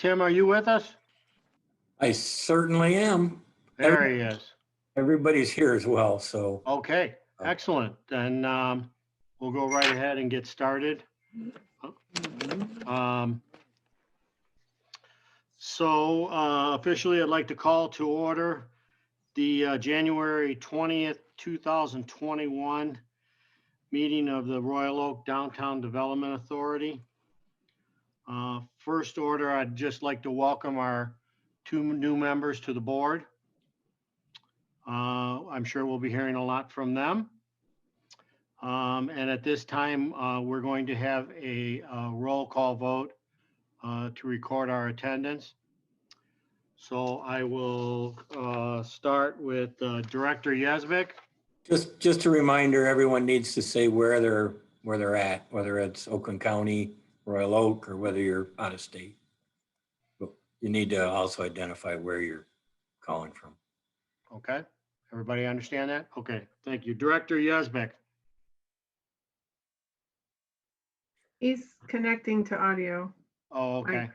Tim, are you with us? I certainly am. There he is. Everybody's here as well, so. Okay, excellent. Then we'll go right ahead and get started. Officially, I'd like to call to order the January 20th, 2021 meeting of the Royal Oak Downtown Development Authority. First order, I'd just like to welcome our 2 new members to the board. I'm sure we'll be hearing a lot from them. And at this time, we're going to have a roll call vote to record our attendance. So I will start with Director Yazbek. Just a reminder, everyone needs to say where they're at, whether it's Oakland County, Royal Oak, or whether you're out of state. But you need to also identify where you're calling from. Okay, everybody understand that? Okay, thank you. Director Yazbek. He's connecting to audio. Oh, okay.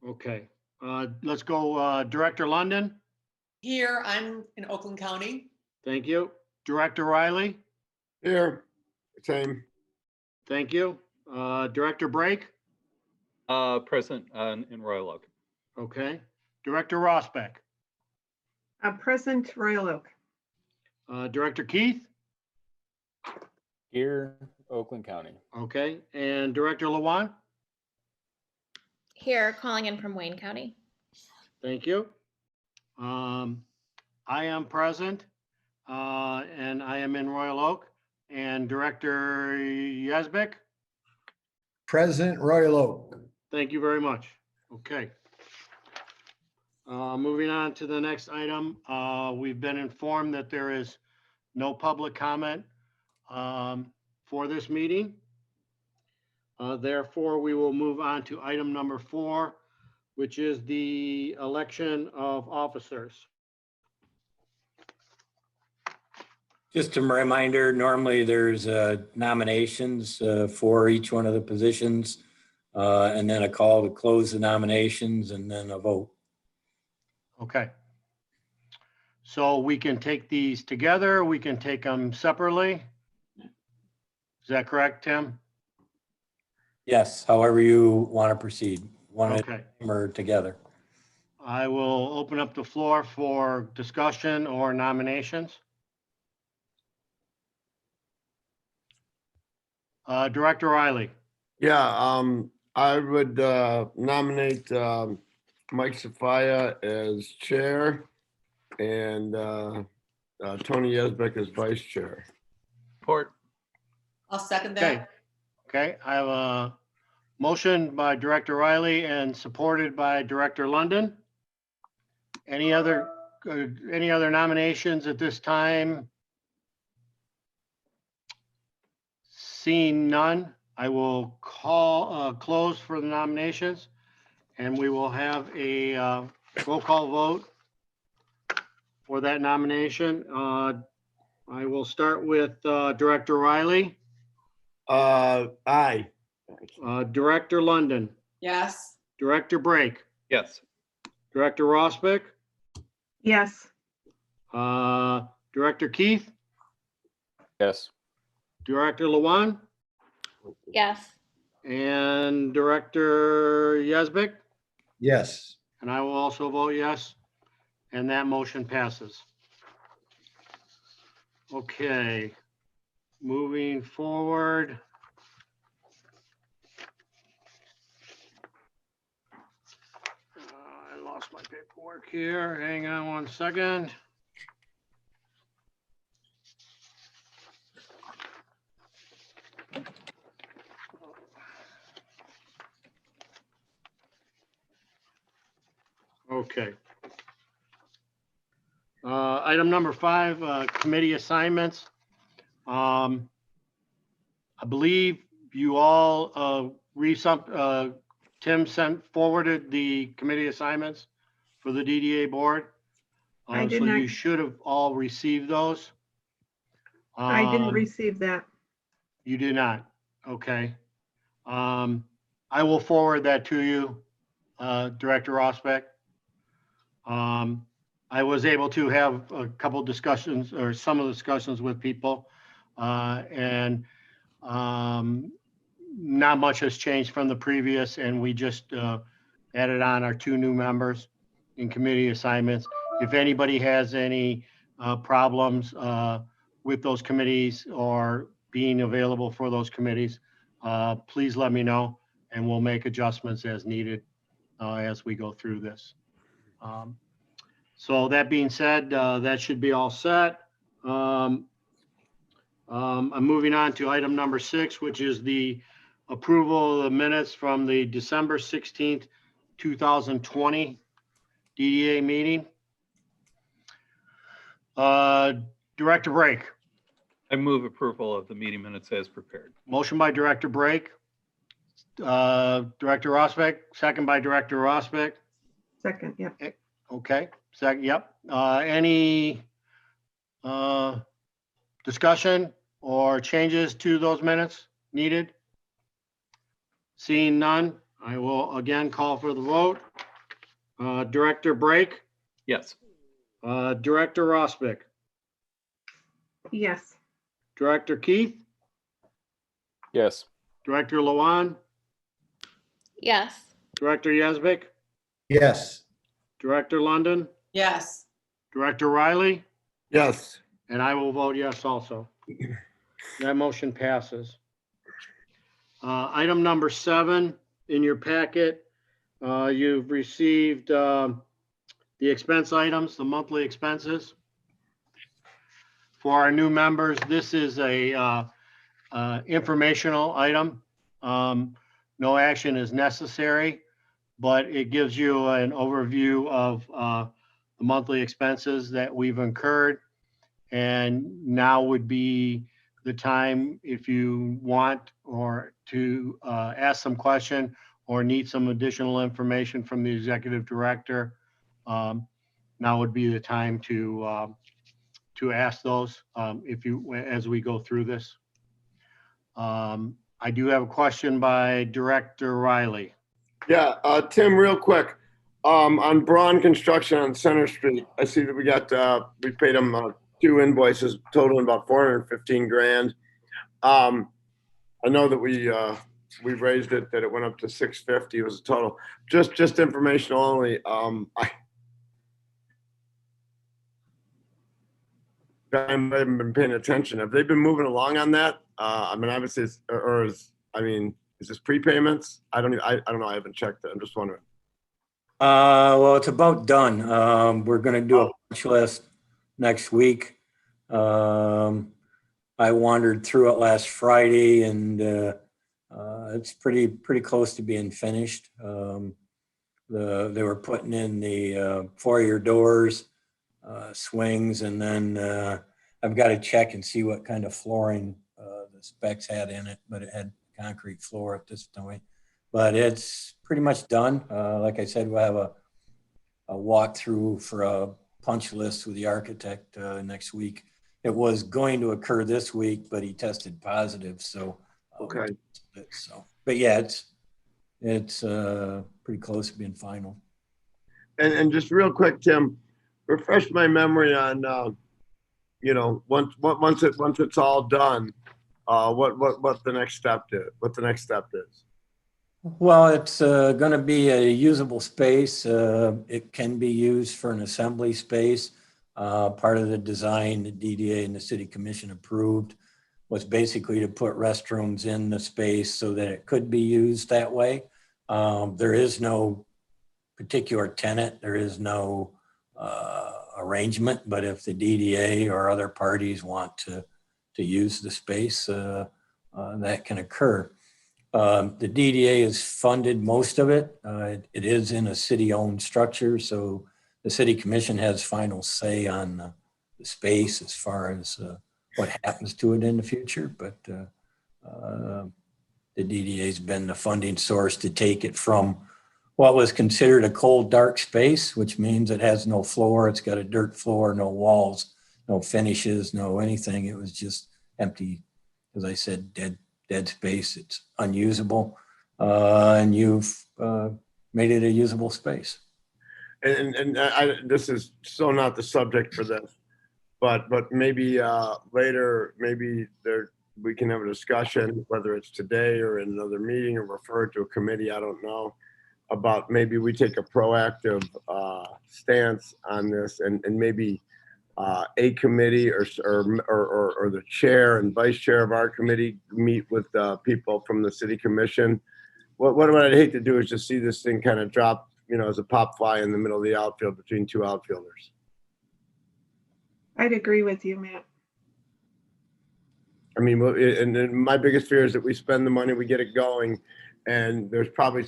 Okay, let's go Director London. Here, I'm in Oakland County. Thank you. Director Riley. Here, same. Thank you. Director Brake. Present in Royal Oak. Okay. Director Rosbeck. Present, Royal Oak. Director Keith. Here, Oakland County. Okay. And Director Lewan. Here, calling in from Wayne County. Thank you. I am present and I am in Royal Oak. And Director Yazbek. Present, Royal Oak. Thank you very much. Okay. Moving on to the next item, we've been informed that there is no public comment for this meeting. Therefore, we will move on to item number 4, which is the election of officers. Just a reminder, normally there's nominations for each one of the positions, and then a call to close the nominations and then a vote. Okay. So we can take these together. We can take them separately. Is that correct, Tim? Yes, however you want to proceed, one at a Okay. time or together. I will open up the floor for discussion or nominations. Director Riley. Yeah, I would nominate Mike Safaya as chair and Tony Yazbek as vice chair. Support. I'll second Okay. that. Okay, I have a motion by Director Riley and supported by Director London. Any other nominations at this time? Seeing none, I will close for the nominations, and we will have a roll call vote for that nomination. I will start with Director Riley, Aye. Director London, Yes. Director Brake, Yes. Director Rosbeck, Yes. Director Keith, Yes. Director Lewan, Yes. and Director Yazbek. Yes. And I will also vote yes, and that motion passes. Okay, moving forward. I lost my paperwork here. Hang on one second. Okay. Item number 5, committee assignments. I believe you all Tim forwarded the committee assignments for the DDA board. I did So not. you should have all received those. I didn't Um, receive that. You did not? Okay. I will forward that to you, Director Rosbeck. I was able to have a couple discussions or some of the discussions with people, and not much has changed from the previous, and we just added on our 2 new members in committee assignments. If anybody has any problems with those committees or being available for those committees, please let me know, and we'll make adjustments as needed as we go through this. So that being said, that should be all set. I'm moving on to item number 6, which is the approval of the minutes from the December 16th, 2020 DDA meeting. Director Brake, I move approval of the meeting minutes as prepared. motion by Director Brake. Director Rosbeck, second by Director Rosbeck. Second, yep. Okay, second, yep. Any discussion or changes to those minutes needed? Seeing none, I will again call for the vote. Director Brake, Yes. Director Rosbeck, Yes. Director Keith, Yes. Director Lawan, Yes. Director Yazbek, Yes. Director London, yes, Director Riley, Yes. and I will vote yes also. That motion passes. Item number 7 in your packet, you've received the expense items, the monthly expenses. For our new members, this is a informational item. No action is necessary, but it gives you an overview of the monthly expenses that we've incurred. And now would be the time if you want or to ask some question or need some additional information from the executive director. Now would be the time to ask those if you, as we go through this. I do have a question by Director Riley. Yeah, Tim, real quick, on Braun Construction on Center Street, I see that we paid them 2 invoices totaling about 415 grand. I know that we raised it, that it went up to 650 was a total. Just informational only. I haven't been paying attention. Have they been moving along on that? I mean, obviously, is this prepayments? I don't know. I haven't checked it. I'm just wondering. Well, it's about done. We're gonna do a punch list next week. I wandered through it last Friday and it's pretty close to being finished. They were putting in the foyer doors, swings, and then I've got to check and see what kind of flooring the specs had in it, but it had concrete floor at this point. But it's pretty much done. Like I said, we'll have a walkthrough for a punch list with the architect next week. It was going to occur this week, but he tested positive, so. Okay. So, but yeah, it's pretty close to being final. And just real quick, Tim, refresh my memory on, once it's all done, what the next step is, what the next step is. Well, it's going to be a usable space. It can be used for an assembly space. Part of the design the DDA and the city commission approved was basically to put restrooms in the space so that it could be used that way. There is no particular tenant. There is no arrangement, but if the DDA or other parties want to use the space, that can occur. The DDA has funded most of it. It is in a city-owned structure, so the city commission has final say on the space as far as what happens to it in the future. But the DDA has been the funding source to take it from what was considered a cold, dark space, which means it has no floor. It's got a dirt floor, no walls, no finishes, no anything. It was just empty, as I said, dead space. It's unusable. And you've made it a usable space. And this is so not the subject for this, but maybe later, maybe we can have a discussion, whether it's today or in another meeting or refer to a committee, I don't know, about maybe we take a proactive stance on this and maybe a committee or the chair and vice chair of our committee meet with people from the city commission. What I'd hate to do is just see this thing kind of drop, as a pop fly in the middle of the outfield between two outfielders. I'd agree with you, Matt. I mean, and my biggest fear is that we spend the money, we get it going, and there's probably,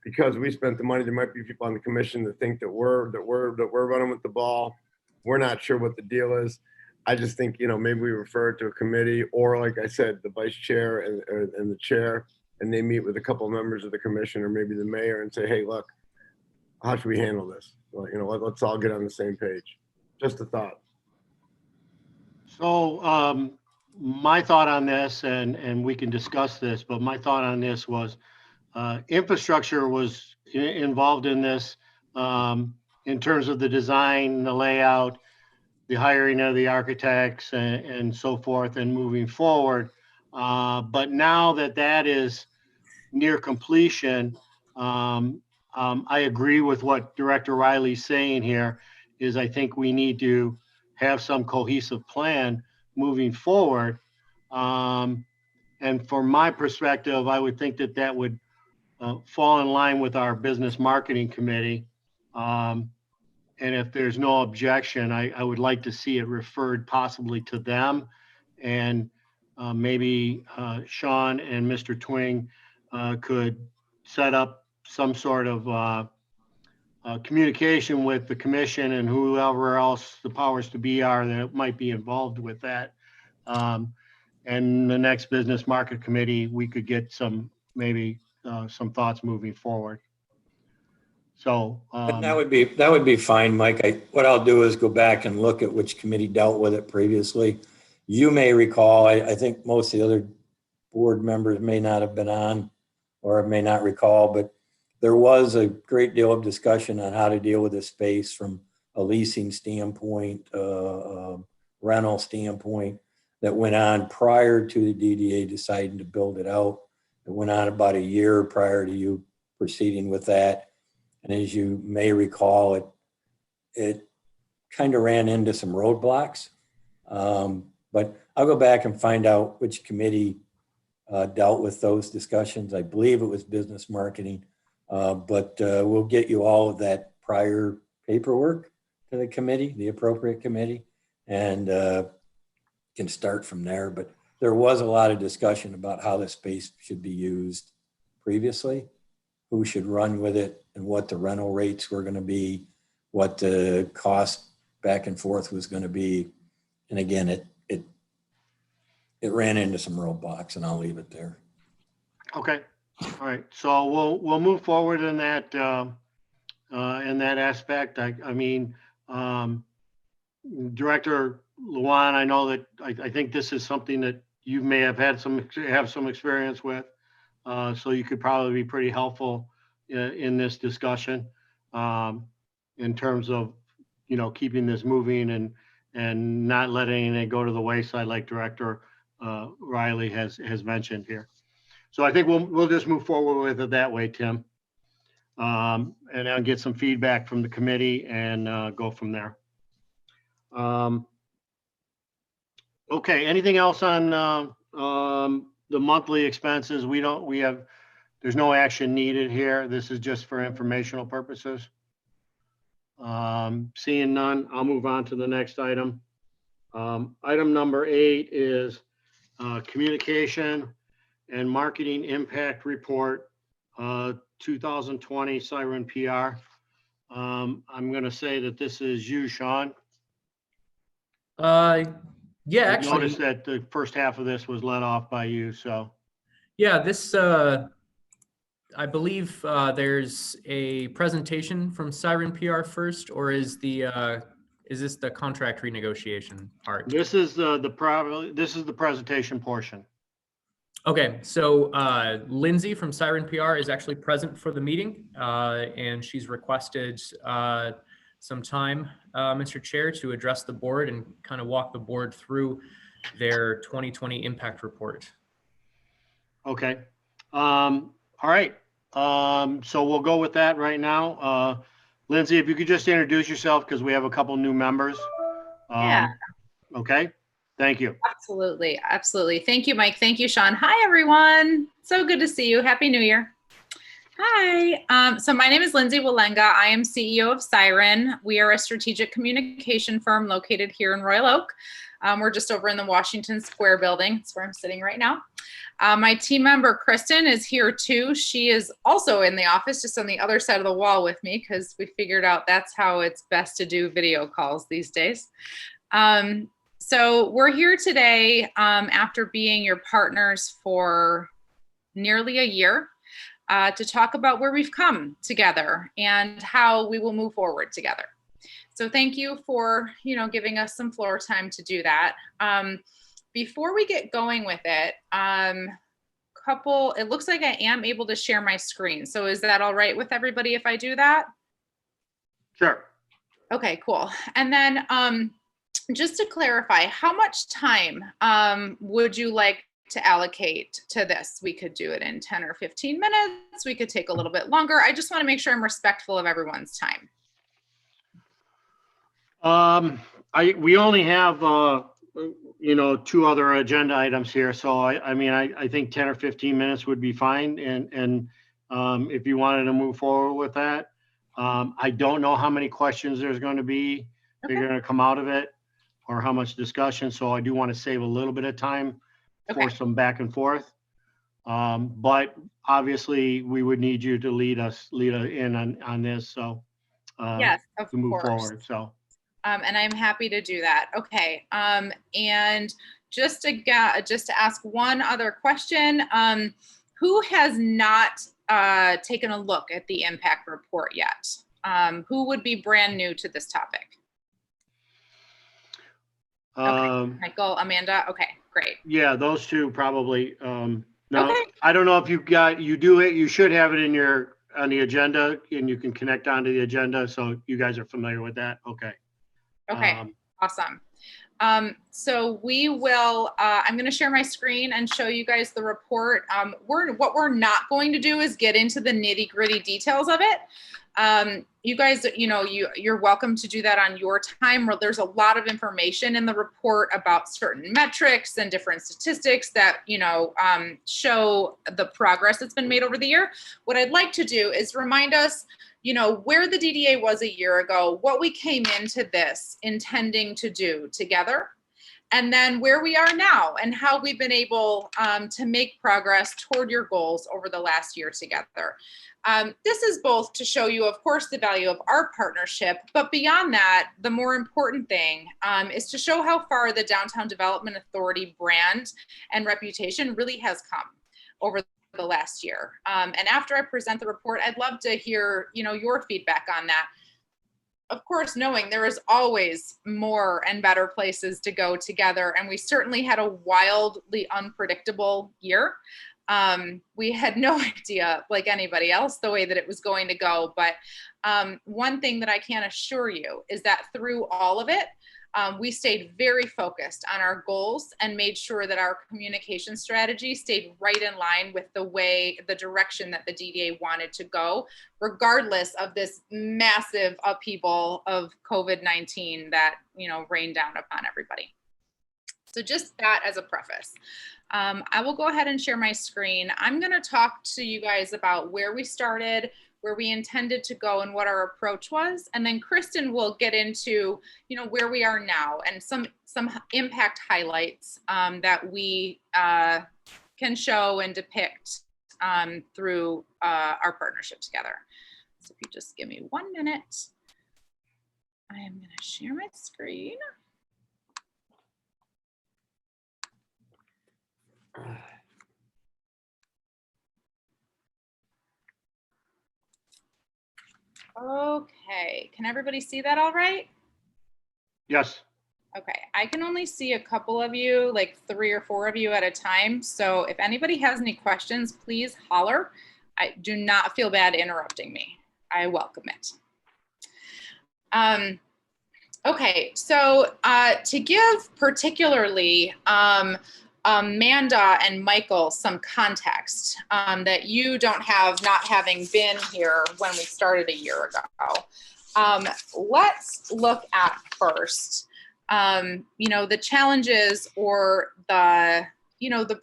because we spent the money, there might be people on the commission that think that we're running with the ball. We're not sure what the deal is. I just think, maybe we refer it to a committee, or like I said, the vice chair and the chair, and they meet with a couple of members of the commission or maybe the mayor and say, hey, look, how should we handle this? Well, let's all get on the same page. Just a thought. So my thought on this, and we can discuss this, but my thought on this was infrastructure was involved in this in terms of the design, the layout, the hiring of the architects and so forth and moving forward. But now that is near completion, I agree with what Director Riley's saying here is I think we need to have some cohesive plan moving forward. And from my perspective, I would think that would fall in line with our business marketing committee. And if there's no objection, I would like to see it referred possibly to them. And maybe Sean and Mr. Twing could set up some sort of communication with the commission and whoever else the powers to be are that might be involved with that. And the next business market committee, we could get some thoughts moving forward. So That would be fine, Mike. What I'll do is go back and look at which committee dealt with it previously. You may recall, I think most of the other board members may not have been on or may not recall, but there was a great deal of discussion on how to deal with this space from a leasing standpoint, rental standpoint that went on prior to the DDA deciding to build it out. It went on about a year prior to you proceeding with that. And as you may recall, it kind of ran into some roadblocks. But I'll go back and find out which committee dealt with those discussions. I believe it was business marketing, but we'll get you all of that prior paperwork to the committee, the appropriate committee, and can start from there. But there was a lot of discussion about how the space should be used previously, who should run with it, and what the rental rates were going to be, what the cost back and forth was going to be. And again, it ran into some roadblocks, and I'll leave it there. okay, all right. So we'll move forward in that aspect. I mean, Director Luan, I know that I think this is something that you may have had some experience with. So you could probably be pretty helpful in this discussion in terms of, keeping this moving and not letting it go to the wayside like Director Riley has mentioned here. So I think we'll just move forward with it that way, Tim. And I'll get some feedback from the committee and go from there. Okay, anything else on the monthly expenses? There's no action needed here. This is just for informational purposes. Seeing none, I'll move on to the next item. Item number 8 is communication and marketing impact report 2020 Siren PR. I'm going to say that this is you, Sean. Yeah, I actually, noticed that the first half of this was led off by you, so. yeah, this, I believe there's a presentation from Siren PR first, or is Is this the contract renegotiation part? This is this is the presentation portion. Okay, so Lindsay from Siren PR is actually present for the meeting, and she's requested some time, Mr. Chair, to address the board and kind of walk the board through their 2020 impact report. Okay. All right. So we'll go with that right now. Lindsay, if you could just introduce yourself because we have a couple new members. Yeah. Okay. Thank you. Absolutely. Absolutely. Thank you, Mike. Thank you, Sean. Hi, everyone. So good to see you. Happy New Year. Hi. So my name is Lindsay Walenga. I am CEO of Siren. We are a strategic communication firm located here in Royal Oak. We're just over in the Washington Square building. That's where I'm sitting right now. My team member, Kristen, is here too. She is also in the office, just on the other side of the wall with me, because we figured out that's how it's best to do video calls these days. So we're here today after being your partners for nearly a year to talk about where we've come together and how we will move forward together. So thank you for, giving us some floor time to do that. Before we get going with it, it looks like I am able to share my screen. So is that all right with everybody if I do that? Sure. Okay, cool. And then just to clarify, how much time would you like to allocate to this? We could do it in 10 or 15 minutes. We could take a little bit longer. I just want to make sure I'm respectful of everyone's time. We only have, two other agenda items here. So I think 10 or 15 minutes would be fine. And if you wanted to move forward with that, I don't know how many questions there's going to be. Okay. They're going to come out of it or how much discussion. So I do want to save a little bit of time for Okay. some back and forth. But obviously we would need you to lead in on this. So Yes, of to move course. forward. So. And I'm happy to do that. Okay. And just to ask one other question, who has not taken a look at the impact report yet? Who would be brand new to this topic? Okay. Michael, Amanda. Okay, great. Yeah, those two probably. Now, Okay. I don't know if you should have it on the agenda and you can connect onto the agenda. So you guys are familiar with that. Okay. Okay, awesome. So we will, I'm going to share my screen and show you guys the report. What we're not going to do is get into the nitty gritty details of it. You guys, you're welcome to do that on your time. Where there's a lot of information in the report about certain metrics and different statistics that, show the progress that's been made over the year. What I'd like to do is remind us, where the DDA was a year ago, what we came into this intending to do together, and then where we are now and how we've been able to make progress toward your goals over the last year together. This is both to show you, of course, the value of our partnership, but beyond that, the more important thing is to show how far the Downtown Development Authority brand and reputation really has come over the last year. And after I present the report, I'd love to hear, your feedback on that. Of course, knowing there is always more and better places to go together. And we certainly had a wildly unpredictable year. We had no idea, like anybody else, the way that it was going to go. But one thing that I can assure you is that through all of it, we stayed very focused on our goals and made sure that our communication strategy stayed right in line with the direction that the DDA wanted to go, regardless of this massive upheaval of COVID-19 that, rained down upon everybody. So just that as a preface. I will go ahead and share my screen. I'm going to talk to you guys about where we started, where we intended to go, and what our approach was. And then Kristen will get into, where we are now and some impact highlights that we can show and depict through our partnership together. So if you just give me 1 minute, I am going to share my screen. Okay, can everybody see that all right? Yes. Okay, I can only see a couple of you, like 3 or 4 of you at a time. So if anybody has any questions, please holler. I do not feel bad interrupting me. I welcome it. Okay, so to give particularly Amanda and Michael some context that you don't have, not having been here when we started a year ago, let's look at first, the challenges or the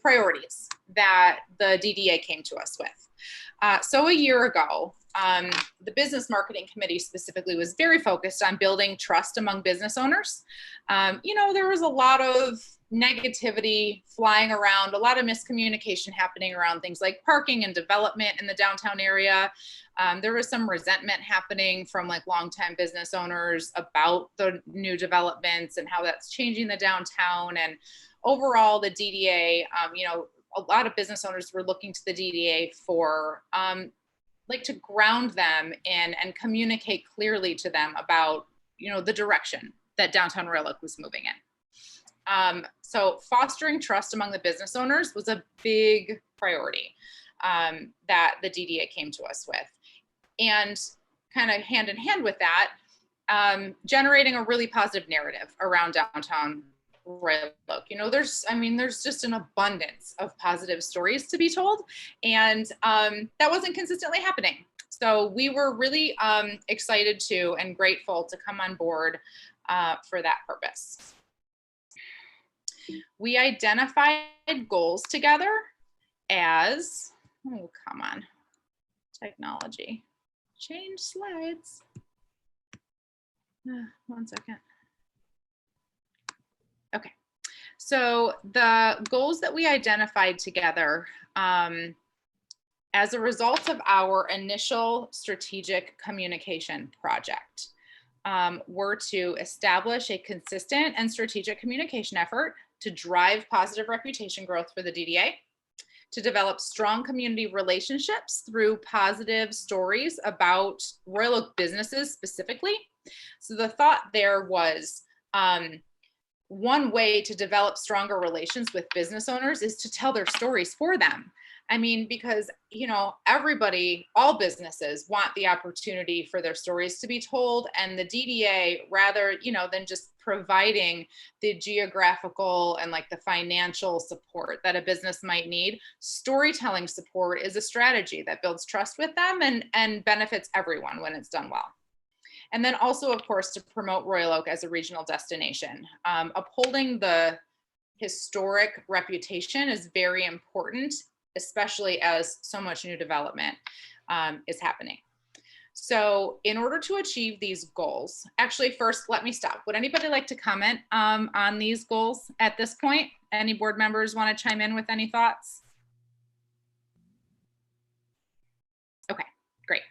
priorities that the DDA came to us with. So a year ago, the Business Marketing Committee specifically was very focused on building trust among business owners. There was a lot of negativity flying around, a lot of miscommunication happening around things like parking and development in the downtown area. There was some resentment happening from like longtime business owners about the new developments and how that's changing the downtown. And overall, the DDA, a lot of business owners were looking to the DDA for to ground them in and communicate clearly to them about, the direction that downtown Royal Oak was moving in. So fostering trust among the business owners was a big priority that the DDA came to us with. And kind of hand in hand with that, generating a really positive narrative around downtown Royal Oak. There's just an abundance of positive stories to be told, and that wasn't consistently happening. So we were really excited to and grateful to come on board for that purpose. We identified goals together as, oh, come on, technology, change slides. 1 second. Okay, so the goals that we identified together as a result of our initial strategic communication project were to establish a consistent and strategic communication effort to drive positive reputation growth for the DDA, to develop strong community relationships through positive stories about Royal Oak businesses specifically. So the thought there was, one way to develop stronger relations with business owners is to tell their stories for them. Because, everybody, all businesses want the opportunity for their stories to be told, and the DDA, rather, than just providing the geographical and like the financial support that a business might need, storytelling support is a strategy that builds trust with them and benefits everyone when it's done well. And then also, of course, to promote Royal Oak as a regional destination. Upholding the historic reputation is very important, especially as so much new development is happening. So in order to achieve these goals, actually, first, let me stop. Would anybody like to comment on these goals at this point? Any board members want to chime in with any thoughts? Okay, great.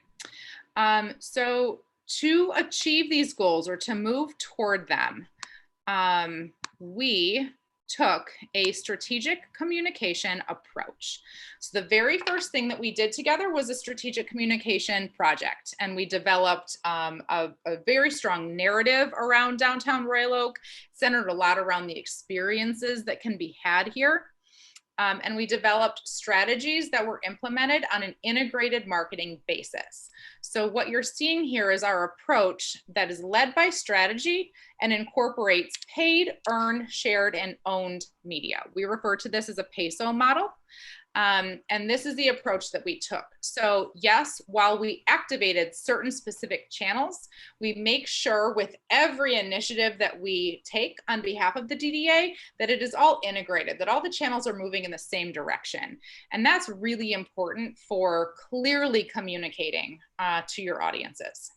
So to achieve these goals or to move toward them, we took a strategic communication approach. So the very first thing that we did together was a strategic communication project, and we developed a very strong narrative around downtown Royal Oak, centered a lot around the experiences that can be had here. And we developed strategies that were implemented on an integrated marketing basis. So what you're seeing here is our approach that is led by strategy and incorporates paid, earned, shared, and owned media. We refer to this as a PESO model. And this is the approach that we took. So yes, while we activated certain specific channels, we make sure with every initiative that we take on behalf of the DDA that it is all integrated, that all the channels are moving in the same direction. And that's really important for clearly communicating to your audiences.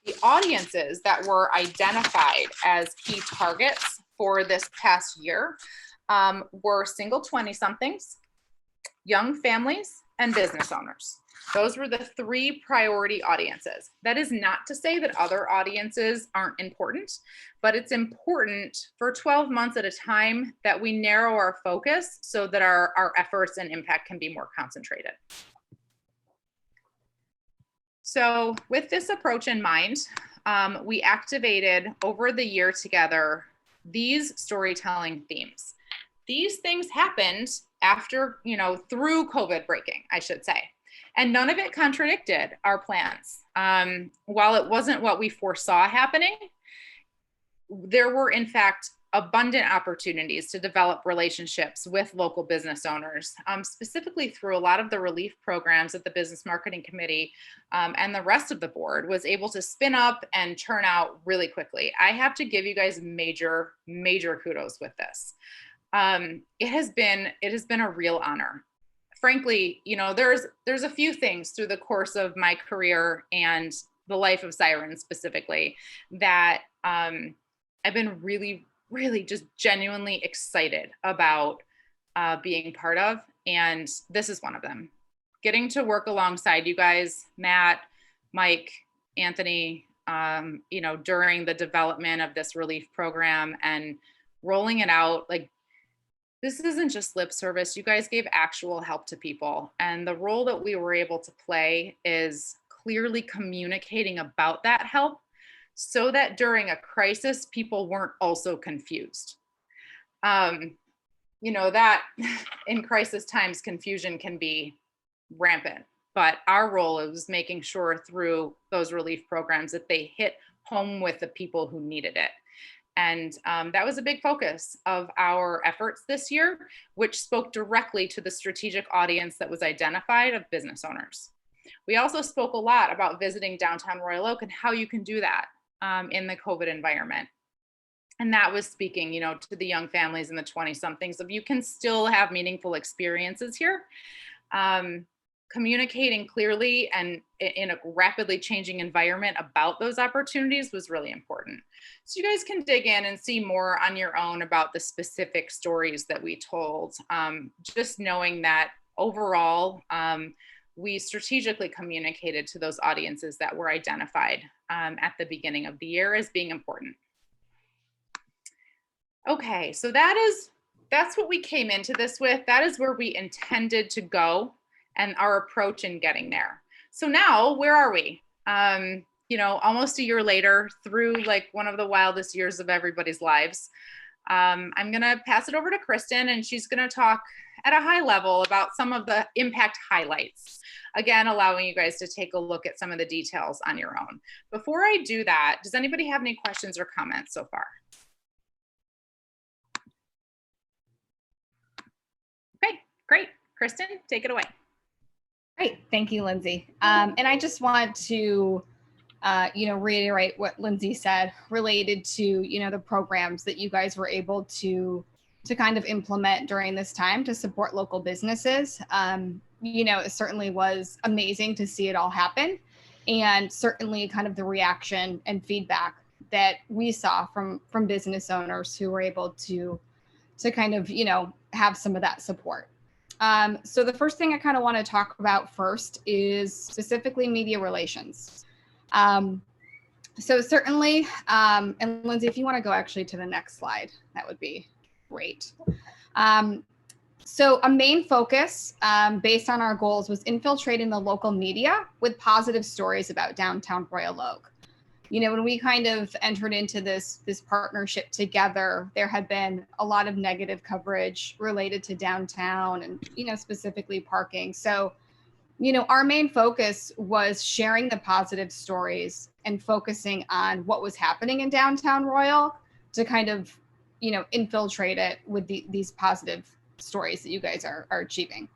The audiences that were identified as key targets for this past year were single 20-somethings, young families, and business owners. Those were the 3 priority audiences. That is not to say that other audiences aren't important, but it's important for 12 months at a time that we narrow our focus so that our efforts and impact can be more concentrated. So with this approach in mind, we activated over the year together these storytelling themes. These things happened after, through COVID breaking, I should say. And none of it contradicted our plans. While it wasn't what we foresaw happening, there were in fact abundant opportunities to develop relationships with local business owners, specifically through a lot of the relief programs that the Business Marketing Committee and the rest of the board was able to spin up and churn out really quickly. I have to give you guys major kudos with this. It has been a real honor. Frankly, there's a few things through the course of my career and the life of Siren specifically that I've been really just genuinely excited about being part of. And this is one of them. Getting to work alongside you guys, Matt, Mike, Anthony, during the development of this relief program and rolling it out, like, this isn't just lip service. You guys gave actual help to people. And the role that we were able to play is clearly communicating about that help so that during a crisis, people weren't also confused. That in crisis times, confusion can be rampant, but our role is making sure through those relief programs that they hit home with the people who needed it. And that was a big focus of our efforts this year, which spoke directly to the strategic audience that was identified of business owners. We also spoke a lot about visiting downtown Royal Oak and how you can do that in the COVID environment. And that was speaking, to the young families and the 20-somethings of you can still have meaningful experiences here. Communicating clearly and in a rapidly changing environment about those opportunities was really important. So you guys can dig in and see more on your own about the specific stories that we told. Just knowing that overall, we strategically communicated to those audiences that were identified at the beginning of the year as being important. Okay, so that's what we came into this with. That is where we intended to go and our approach in getting there. So now, where are we? Almost a year later, through like one of the wildest years of everybody's lives. I'm gonna pass it over to Kristen, and she's gonna talk at a high level about some of the impact highlights. Again, allowing you guys to take a look at some of the details on your own. Before I do that, does anybody have any questions or comments so far? Okay, great. Kristen, take it away. Great, thank you, Lindsay. And I just want to, reiterate what Lindsay said related to, the programs that you guys were able to kind of implement during this time to support local businesses. It certainly was amazing to see it all happen, and certainly kind of the reaction and feedback that we saw from business owners who were able to kind of, have some of that support. So the first thing I kind of want to talk about first is specifically media relations. So certainly, and Lindsay, if you want to go actually to the next slide, that would be great. So a main focus based on our goals was infiltrating the local media with positive stories about downtown Royal Oak. When we kind of entered into this partnership together, there had been a lot of negative coverage related to downtown and, specifically parking. So, our main focus was sharing the positive stories and focusing on what was happening in downtown Royal to kind of, infiltrate it with these positive stories that you guys are achieving.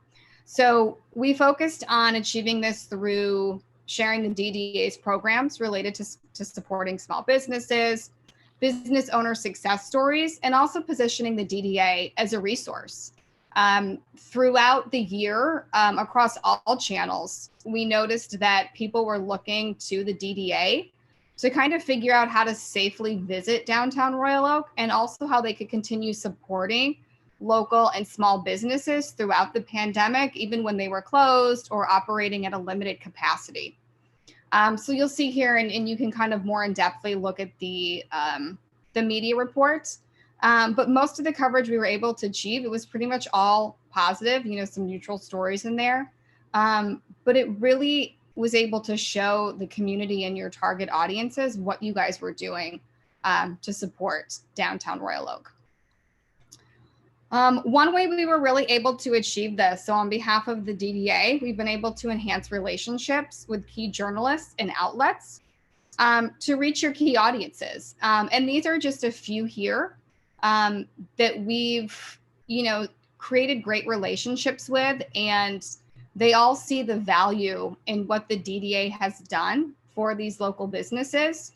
So we focused on achieving this through sharing the DDA's programs related to supporting small businesses, business owner success stories, and also positioning the DDA as a resource. Throughout the year, across all channels, we noticed that people were looking to the DDA to kind of figure out how to safely visit downtown Royal Oak and also how they could continue supporting local and small businesses throughout the pandemic, even when they were closed or operating at a limited capacity. So you'll see here, and you can kind of more in-depthly look at the media reports. But most of the coverage we were able to achieve, it was pretty much all positive, some neutral stories in there. But it really was able to show the community and your target audiences what you guys were doing to support downtown Royal Oak. One way we were really able to achieve this, so on behalf of the DDA, we've been able to enhance relationships with key journalists and outlets to reach your key audiences. And these are just a few here that we've, created great relationships with, and they all see the value in what the DDA has done for these local businesses.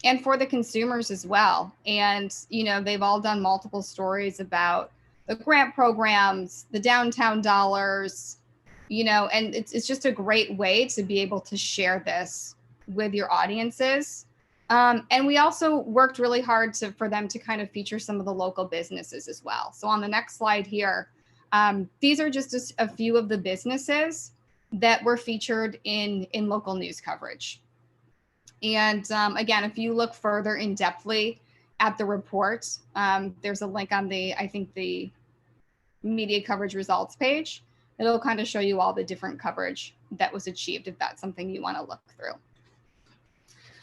And for the consumers as well. And, they've all done multiple stories about the grant programs, the downtown dollars, and it's just a great way to be able to share this with your audiences. And we also worked really hard for them to kind of feature some of the local businesses as well. So on the next slide here, these are just a few of the businesses that were featured in local news coverage. And again, if you look further in depthly at the report, there's a link on the media coverage results page. It'll kind of show you all the different coverage that was achieved if that's something you want to look through.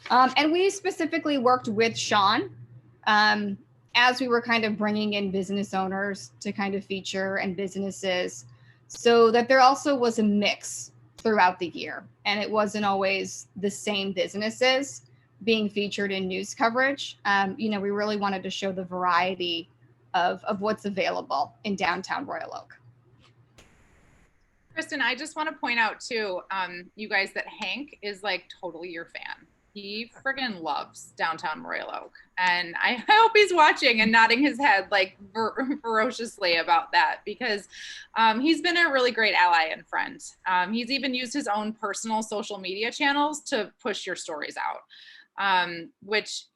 And we specifically worked with Sean as we were kind of bringing in business owners to kind of feature and businesses, so that there also was a mix throughout the year. And it wasn't always the same businesses being featured in news coverage. We really wanted to show the variety of what's available in downtown Royal Oak. Kristen, I just want to point out too, you guys, that Hank is like totally your fan. He friggin' loves downtown Royal Oak. And I hope he's watching and nodding his head like ferociously about that, because he's been a really great ally and friend. He's even used his own personal social media channels to push your stories out, which,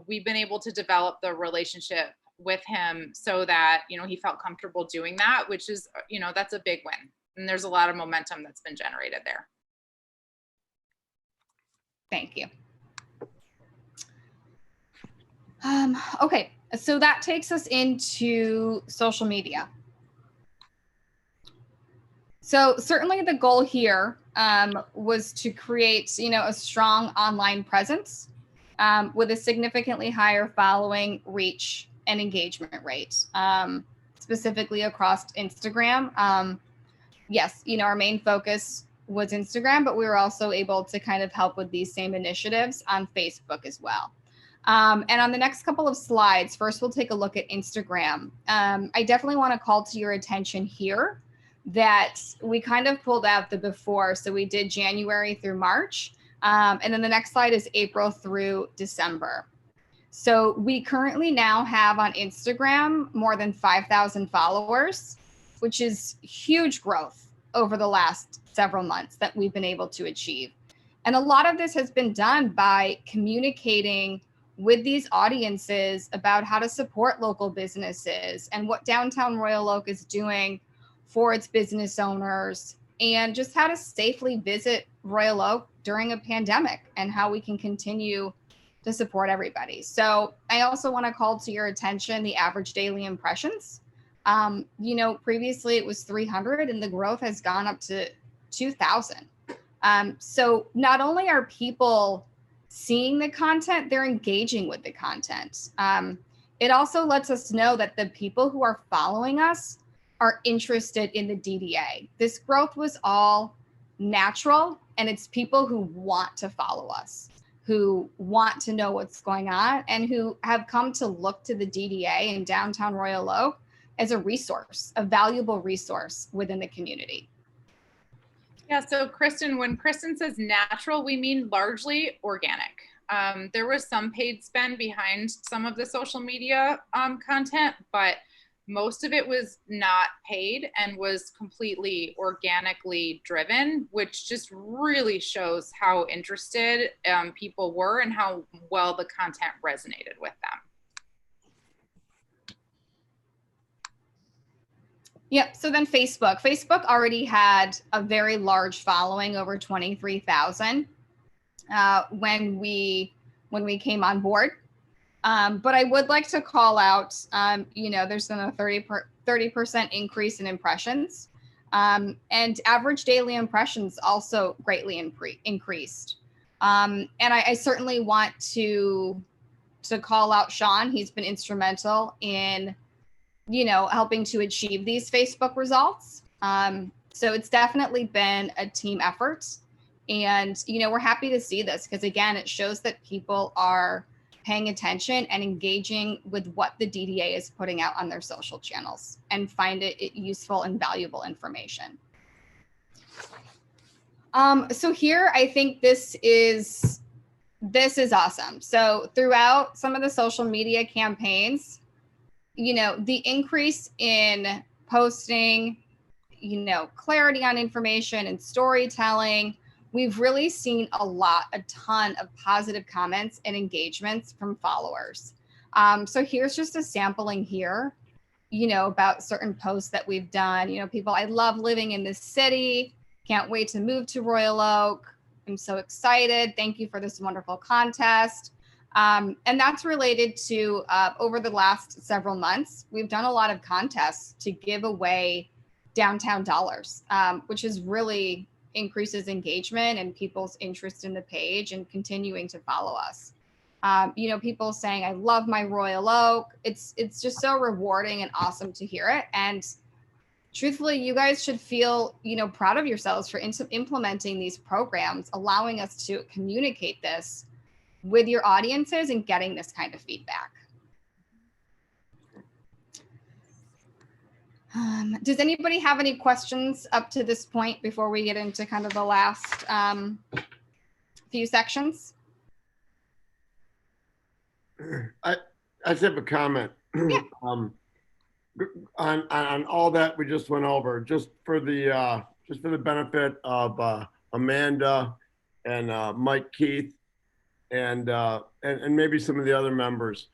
we've been able to develop the relationship with him so that, he felt comfortable doing that, which is, that's a big win. And there's a lot of momentum that's been generated there. Thank you. Okay, so that takes us into social media. So certainly the goal here was to create, a strong online presence with a significantly higher following, reach, and engagement rate, specifically across Instagram. Yes, our main focus was Instagram, but we were also able to kind of help with these same initiatives on Facebook as well. And on the next couple of slides, first we'll take a look at Instagram. I definitely want to call to your attention here that we kind of pulled out the before. So we did January through March. And then the next slide is April through December. So we currently now have on Instagram more than 5,000 followers, which is huge growth over the last several months that we've been able to achieve. And a lot of this has been done by communicating with these audiences about how to support local businesses and what downtown Royal Oak is doing for its business owners, and just how to safely visit Royal Oak during a pandemic and how we can continue to support everybody. So I also want to call to your attention the average daily impressions. Previously it was 300 and the growth has gone up to 2,000. So not only are people seeing the content, they're engaging with the content. It also lets us know that the people who are following us are interested in the DDA. This growth was all natural, and it's people who want to follow us, who want to know what's going on, and who have come to look to the DDA in downtown Royal Oak as a resource, a valuable resource within the community. Yeah, so Kristen, when Kristen says natural, we mean largely organic. There was some paid spend behind some of the social media content, but most of it was not paid and was completely organically driven, which just really shows how interested people were and how well the content resonated with them. Yep. So then Facebook. Facebook already had a very large following, over 23,000 when we came on board. But I would like to call out, there's been a 30% increase in impressions. And average daily impressions also greatly increased. And I certainly want to call out Sean. He's been instrumental in, helping to achieve these Facebook results. So it's definitely been a team effort. And, we're happy to see this because, again, it shows that people are paying attention and engaging with what the DDA is putting out on their social channels and find it useful and valuable information. So here, I think this is awesome. So throughout some of the social media campaigns, the increase in posting, clarity on information and storytelling, we've really seen a ton of positive comments and engagements from followers. So here's just a sampling here, about certain posts that we've done. People, I love living in this city. Can't wait to move to Royal Oak. I'm so excited. Thank you for this wonderful contest. And that's related to over the last several months, we've done a lot of contests to give away downtown dollars, which is really increases engagement and people's interest in the page and continuing to follow us. People saying, I love my Royal Oak. It's just so rewarding and awesome to hear it. And truthfully, you guys should feel, proud of yourselves for implementing these programs, allowing us to communicate this with your audiences and getting this kind of feedback. Does anybody have any questions up to this point before we get into kind of the last few sections? I just have a comment. Yeah. On all that we just went over, just for the benefit of Amanda and Mike Keith and maybe some of the other members.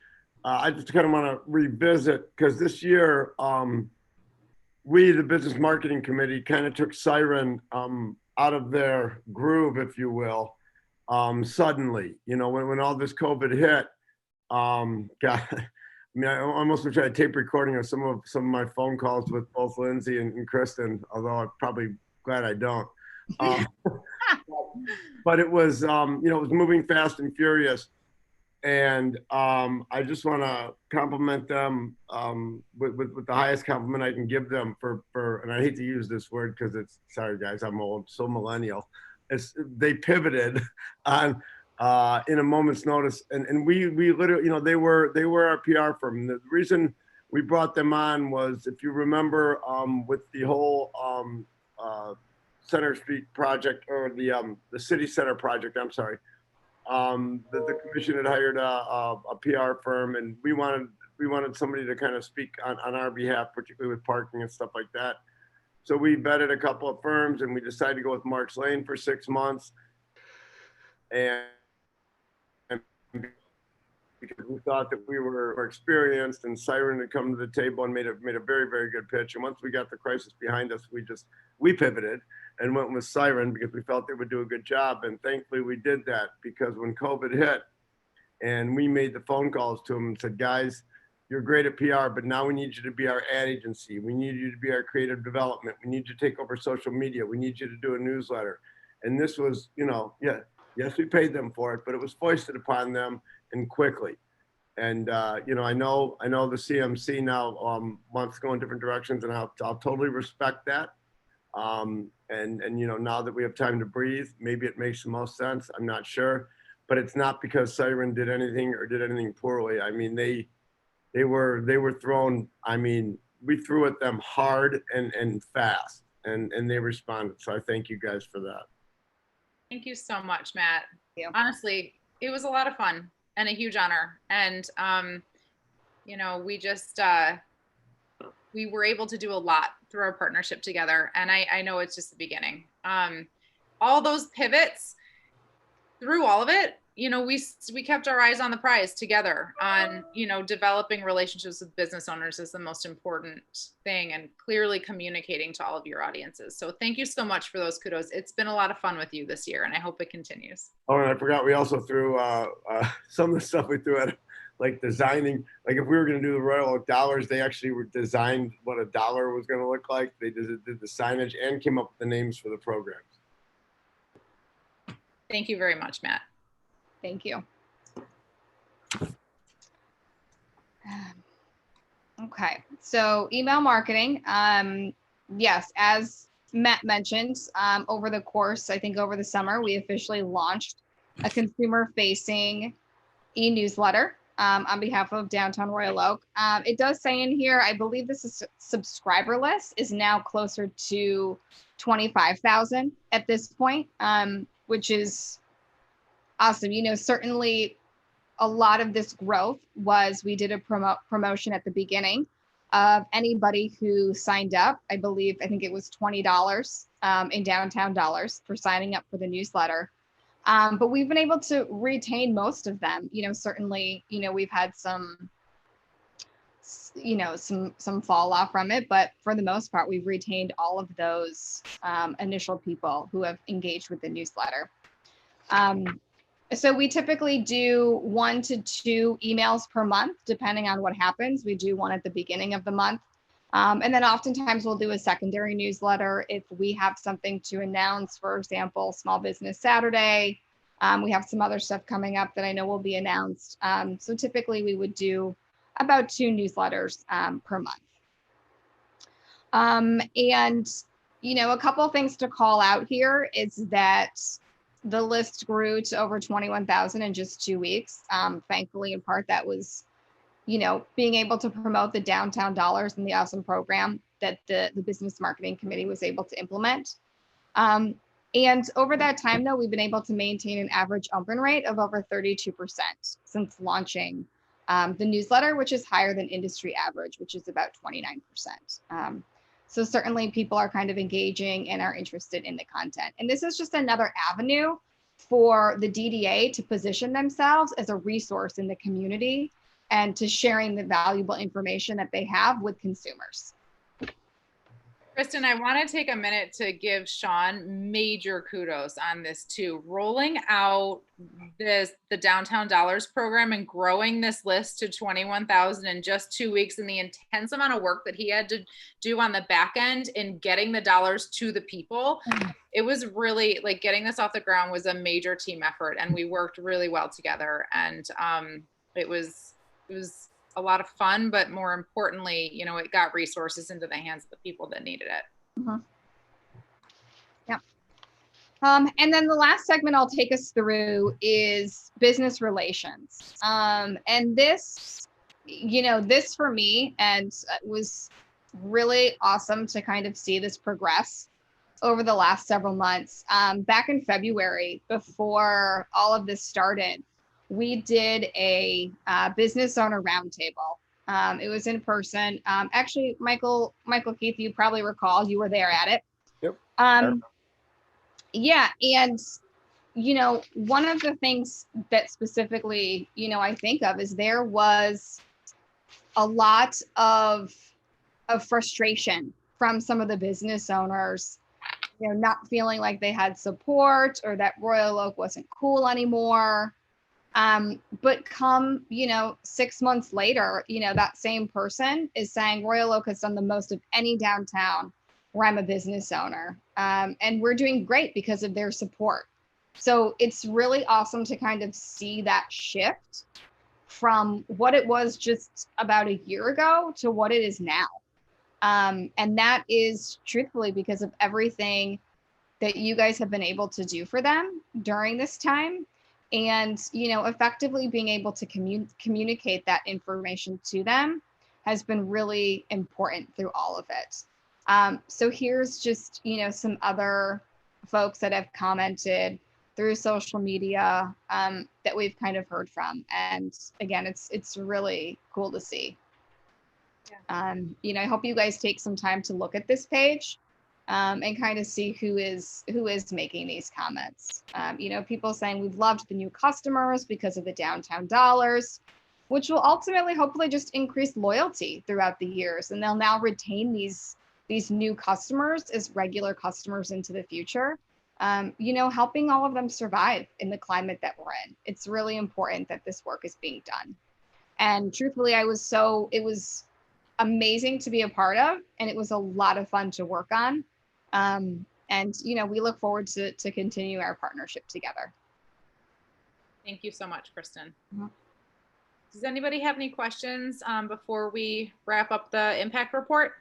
I just kind of want to revisit because this year we, the Business Marketing Committee, kind of took Siren out of their groove, if you will, suddenly. When all this COVID hit, God. I mean, I almost wish I had tape recording of some of my phone calls with both Lindsay and Kristen, although I'm probably glad I don't. But it was, it was moving fast and furious. And I just want to compliment them with the highest compliment I can give them for, and I hate to use this word because it's, sorry guys, I'm old, so millennial. They pivoted on, in a moment's notice, and we literally, they were our PR firm. The reason we brought them on was, if you remember, with the whole Center Street project, or the City Center project. I'm sorry, the commission had hired a PR firm, and we wanted somebody to kind of speak on our behalf, particularly with parking and stuff like that. So we vetted a couple of firms, and we decided to go with Marks Lane for 6 months, and because we thought that we were experienced, and Siren had come to the table and made a very, very good pitch. And once we got the crisis behind us, we pivoted and went with Siren because we felt they would do a good job. And thankfully we did that, because when COVID hit and we made the phone calls to them and said, guys, you're great at PR, but now we need you to be our ad agency. We need you to be our creative development. We need you to take over social media. We need you to do a newsletter. And this was, yes, we paid them for it, but it was foisted upon them, and quickly. And I know the CMC now wants to go in different directions, and I'll totally respect that. And now that we have time to breathe, maybe it makes the most sense. I'm not sure, but it's not because Siren did anything poorly. I mean, they were thrown. I mean, we threw at them hard and fast, and they responded. So I thank you guys for that. Thank you so much, Matt. Yeah. Honestly, it was a lot of fun and a huge honor. And, we just, we were able to do a lot through our partnership together. And I know it's just the beginning. All those pivots through all of it, we kept our eyes on the prize together on, developing relationships with business owners is the most important thing, and clearly communicating to all of your audiences. So thank you so much for those kudos. It's been a lot of fun with you this year, and I hope it continues. Oh, and I forgot, we also threw some of the stuff we threw at like designing, like if we were gonna do the Royal Oak dollars, they actually were designed what a dollar was gonna look like. They did the signage and came up with the names for the programs. Thank you very much, Matt. Thank you. Okay, so email marketing. Yes, as Matt mentioned, over the course, I think over the summer, we officially launched a consumer-facing e-newsletter on behalf of Downtown Royal Oak. It does say in here, I believe this subscriber list is now closer to 25,000 at this point, which is awesome. You know, certainly a lot of this growth was we did a promotion at the beginning of anybody who signed up. I think it was $20 in downtown dollars for signing up for the newsletter. But we've been able to retain most of them. You know, certainly, you know, we've had some, you know, some fall off from it, but for the most part, we've retained all of those initial people who have engaged with the newsletter. So we typically do 1 to 2 emails per month, depending on what happens. We do one at the beginning of the month. And then oftentimes we'll do a secondary newsletter if we have something to announce, for example, Small Business Saturday. We have some other stuff coming up that I know will be announced. So typically we would do about 2 newsletters per month. And, you know, a couple of things to call out here is that the list grew to over 21,000 in just 2 weeks. Thankfully, in part, that was, you know, being able to promote the downtown dollars and the awesome program that the business marketing committee was able to implement. And over that time, though, we've been able to maintain an average open rate of over 32% since launching the newsletter, which is higher than industry average, which is about 29%. So certainly people are kind of engaging and are interested in the content. And this is just another avenue for the DDA to position themselves as a resource in the community and to sharing the valuable information that they have with consumers. Kristen, I want to take a minute to give Sean major kudos on this too. Rolling out the Downtown Dollars program and growing this list to 21,000 in just 2 weeks, and the intense amount of work that he had to do on the back end in getting the dollars to the people. It was really like getting this off the ground was a major team effort, and we worked really well together. And it was a lot of fun, but more importantly, you know, it got resources into the hands of the people that needed it. Mm-hmm. Yeah. And then the last segment I'll take us through is business relations. And this, you know, this for me, and was really awesome to kind of see this progress over the last several months. Back in February, before all of this started, we did a business owner roundtable. It was in person. Actually, Michael Keith, you probably recall, you were there at it. Yep. Yeah, and you know, one of the things that specifically, you know, I think of is there was a lot of frustration from some of the business owners, you know, not feeling like they had support or that Royal Oak wasn't cool anymore. But come, you know, 6 months later, you know, that same person is saying Royal Oak has done the most of any downtown where I'm a business owner. And we're doing great because of their support. So it's really awesome to kind of see that shift from what it was just about a year ago to what it is now. And that is truthfully because of everything that you guys have been able to do for them during this time. And, you know, effectively being able to communicate that information to them has been really important through all of it. So here's just, you know, some other folks that have commented through social media that we've kind of heard from. And again, it's really cool to see. Yeah. You know, I hope you guys take some time to look at this page. And kind of see who is making these comments. You know, people saying we've loved the new customers because of the downtown dollars, which will ultimately hopefully just increase loyalty throughout the years. And they'll now retain these new customers as regular customers into the future. You know, helping all of them survive in the climate that we're in. It's really important that this work is being done. And truthfully, it was amazing to be a part of, and it was a lot of fun to work on. And we look forward to continue our partnership together. Thank you so much, Kristen. Mhm. Does anybody have any questions before we wrap up the impact report?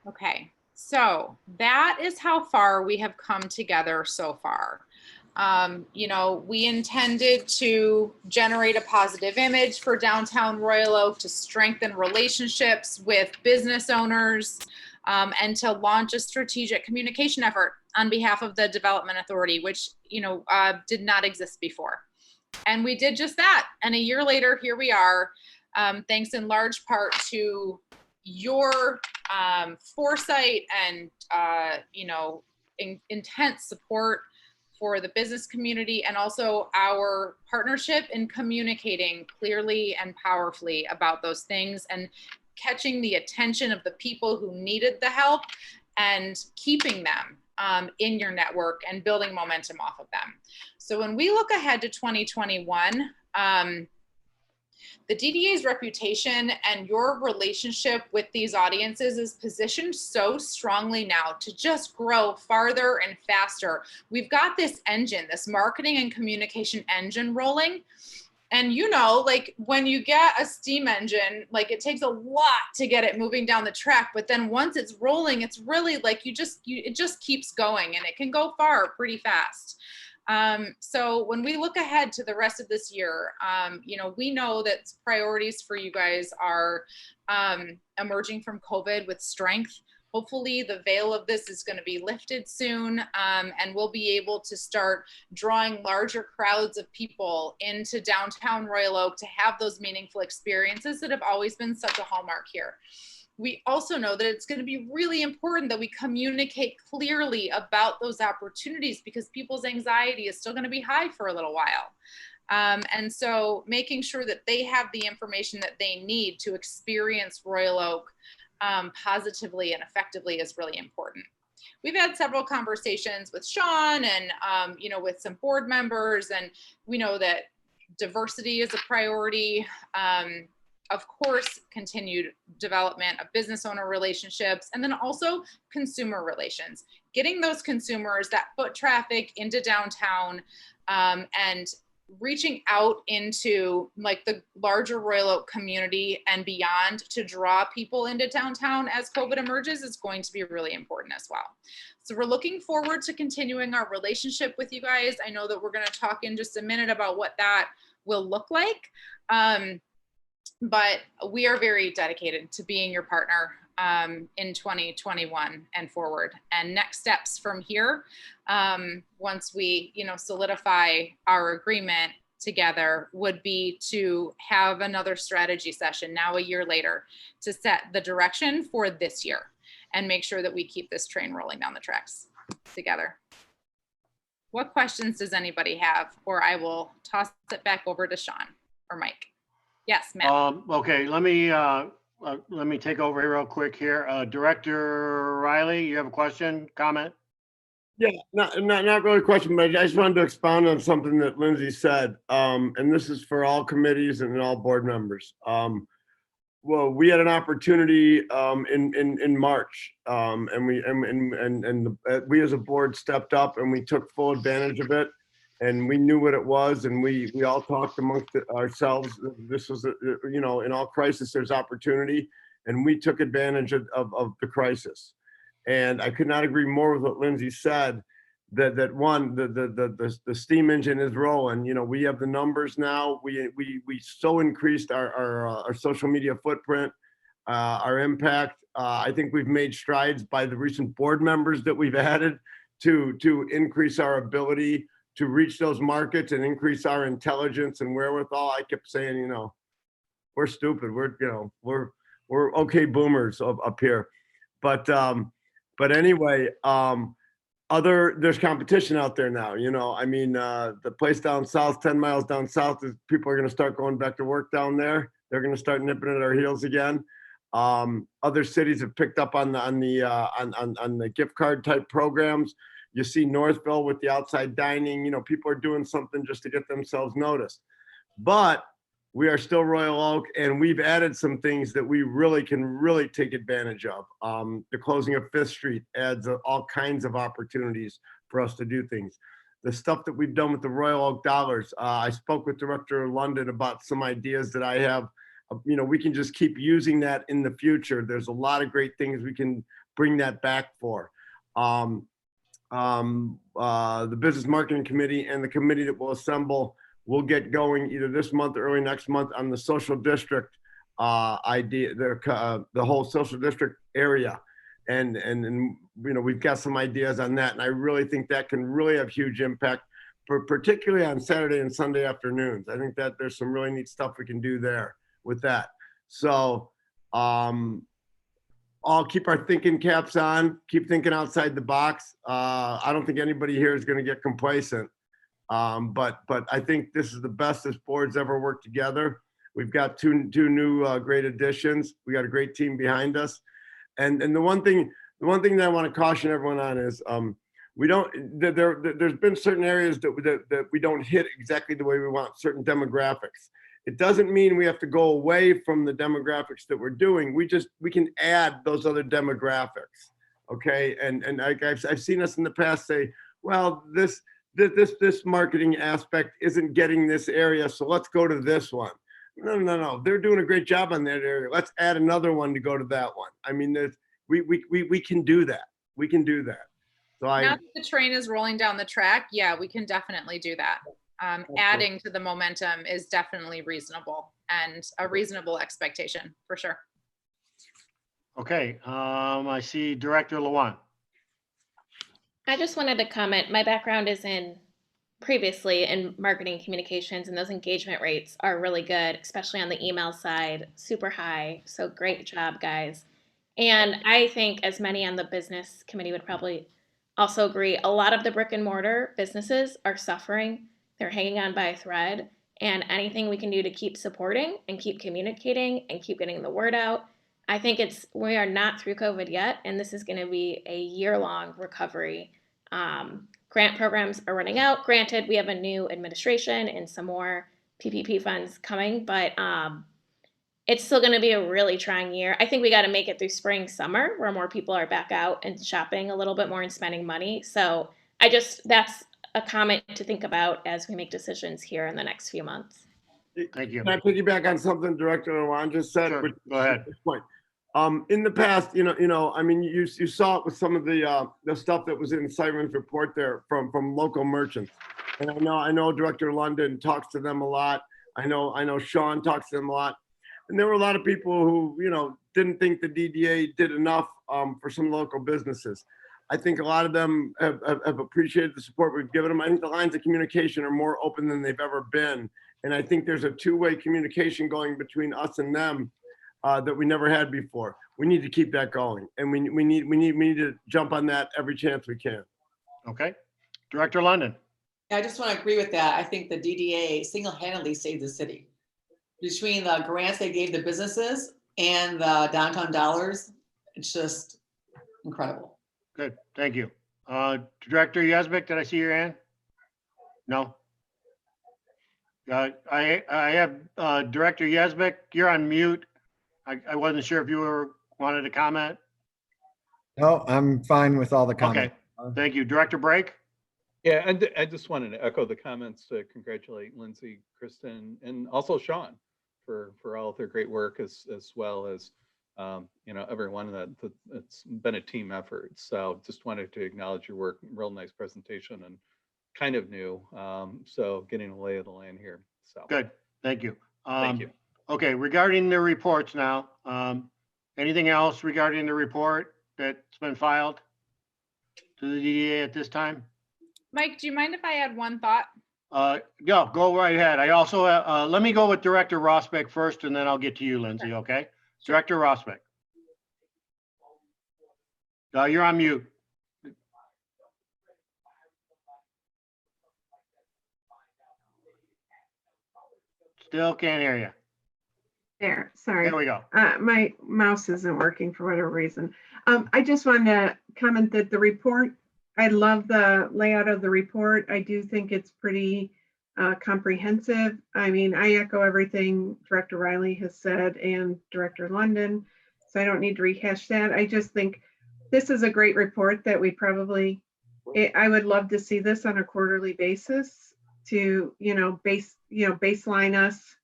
Okay, so that is how far we have come together so far. We intended to generate a positive image for downtown Royal Oak, to strengthen relationships with business owners, and to launch a strategic communication effort on behalf of the Development Authority, which, did not exist before. And we did just that. And a year later, here we are, thanks in large part to your foresight and, intense support for the business community, and also our partnership in communicating clearly and powerfully about those things and catching the attention of the people who needed the help and keeping them in your network and building momentum off of them. So when we look ahead to 2021, the DDA's reputation and your relationship with these audiences is positioned so strongly now to just grow farther and faster. We've got this engine, this marketing and communication engine rolling. And when you get a steam engine, it takes a lot to get it moving down the track. But then once it's rolling, it's really it just keeps going, and it can go far pretty fast. So when we look ahead to the rest of this year, we know that priorities for you guys are emerging from COVID with strength. Hopefully the veil of this is going to be lifted soon, and we'll be able to start drawing larger crowds of people into downtown Royal Oak to have those meaningful experiences that have always been such a hallmark here. We also know that it's going to be really important that we communicate clearly about those opportunities, because people's anxiety is still going to be high for a little while. And so making sure that they have the information that they need to experience Royal Oak positively and effectively is really important. We've had several conversations with Sean and, with some board members, and we know that diversity is a priority. Of course, continued development of business owner relationships, and then also consumer relations, getting those consumers, that foot traffic into downtown, and reaching out into the larger Royal Oak community and beyond to draw people into downtown as COVID emerges is going to be really important as well. So we're looking forward to continuing our relationship with you guys. I know that we're going to talk in just a minute about what that will look like. But we are very dedicated to being your partner in 2021 and forward. And next steps from here, once we, solidify our agreement together, would be to have another strategy session now a year later to set the direction for this year and make sure that we keep this train rolling down the tracks together. What questions does anybody have? Or I will toss it back over to Sean or Mike. Yes, Matt. Okay, let me take over here real quick here. Director Riley, you have a question, comment? Yeah, not really a question, but I just wanted to expound on something that Lindsay said. And this is for all committees and all board members. Well, we had an opportunity in March, and we as a board stepped up and we took full advantage of it. And we knew what it was, and we all talked amongst ourselves. This was, in all crisis, there's opportunity, and we took advantage of the crisis. And I could not agree more with what Lindsay said. That one, the steam engine is rolling. We have the numbers now. We so increased our social media footprint, our impact. I think we've made strides by the recent board members that we've added to increase our ability to reach those markets and increase our intelligence and wherewithal. I kept saying, we're stupid. We're okay boomers up here. But anyway, there's competition out there now. The place down south, 10 miles down south, is people are going to start going back to work down there. They're going to start nipping at our heels again. Other cities have picked up on the gift card type programs. You see Northville with the outside dining, people are doing something just to get themselves noticed. but we are still Royal Oak, and we've added some things that we really can really take advantage of. The closing of Fifth Street adds all kinds of opportunities for us to do things. The stuff that we've done with the Royal Oak Dollars, I spoke with Director London about some ideas that I have. You know, we can just keep using that in the future. There's a lot of great things we can bring that back for. The Business Marketing Committee and the committee that will assemble will get going either this month or early next month on the social district idea, the whole social district area. And you know, we've got some ideas on that. And I really think that can really have huge impact, particularly on Saturday and Sunday afternoons. I think that there's some really neat stuff we can do there with that. So I'll keep our thinking caps on, keep thinking outside the box. I don't think anybody here is going to get complacent. But I think this is the best this board's ever worked together. We've got two new great additions. We got a great team behind us. And the one thing that I want to caution everyone on is there's been certain areas that we don't hit exactly the way we want, certain demographics. It doesn't mean we have to go away from the demographics that we're doing. We can add those other demographics. Okay. And I've seen us in the past say, well, this marketing aspect isn't getting this area, so let's go to this one. No. They're doing a great job on that area. Let's add another one to go to that one. I mean, we can do that. We can do that. So now that the train is rolling down the track, yeah, we can definitely do that. Adding to the momentum is definitely reasonable and a reasonable expectation for sure. Okay, I see Director Lewan. I just wanted to comment. My background is previously in marketing communications, and those engagement rates are really good, especially on the email side, super high. So great job, guys. And I think, as many on the business committee would probably also agree, a lot of the brick and mortar businesses are suffering. They're hanging on by a thread, and anything we can do to keep supporting and keep communicating and keep getting the word out. I think we are not through COVID yet, and this is going to be a year-long recovery. Grant programs are running out. Granted, we have a new administration and some more PPP funds coming, but it's still going to be a really trying year. I think we got to make it through spring, summer, where more people are back out and shopping a little bit more and spending money. So that's a comment to think about as we make decisions here in the next few months. Thank you. Can I piggyback on something Director Lewan just said? Sure. Go ahead. Point. In the past, you know, I mean, you saw it with some of the stuff that was in Simon's report there from local merchants, and I know Director London talks to them a lot. I know Sean talks to them a lot, and there were a lot of people who, you know, didn't think the DDA did enough for some local businesses. I think a lot of them have appreciated the support we've given them. I think the lines of communication are more open than they've ever been, and I think there's a two-way communication going between us and them. That we never had before. We need to keep that going, and we need to jump on that every chance we can. Okay, Director London. I just want to agree with that. I think the DDA single-handedly saved the city. Between the grants they gave the businesses and the downtown dollars, it's just incredible. Good, thank you. Director Yazbek, did I see your hand? No. I have Director Yazbek. You're on mute. I wasn't sure if you wanted to comment. No, I'm fine with all the comments. Okay, thank you. Director Brake? Yeah, and I just wanted to echo the comments to congratulate Lindsay, Kristen, and also Sean for all of their great work, as well as you know, everyone that it's been a team effort. So just wanted to acknowledge your work. Real nice presentation and kind of new. So getting a lay of the land here. So Good, thank you. thank you. Okay, regarding the reports now, anything else regarding the report that's been filed to the DDA at this time? Mike, do you mind if I add one thought? Yeah, go right ahead. I also, let me go with Director Rosbeck first, and then I'll get to you, Lindsay, okay? Director Rosbeck. You're on mute. Still can't hear you. There, sorry. There we go. My mouse isn't working for whatever reason. I just wanted to comment that the report, I love the layout of the report. I do think it's pretty comprehensive. I mean, I echo everything Director Riley has said and Director London, so I don't need to rehash that. I just think this is a great report that we probably, I would love to see this on a quarterly basis to, baseline us.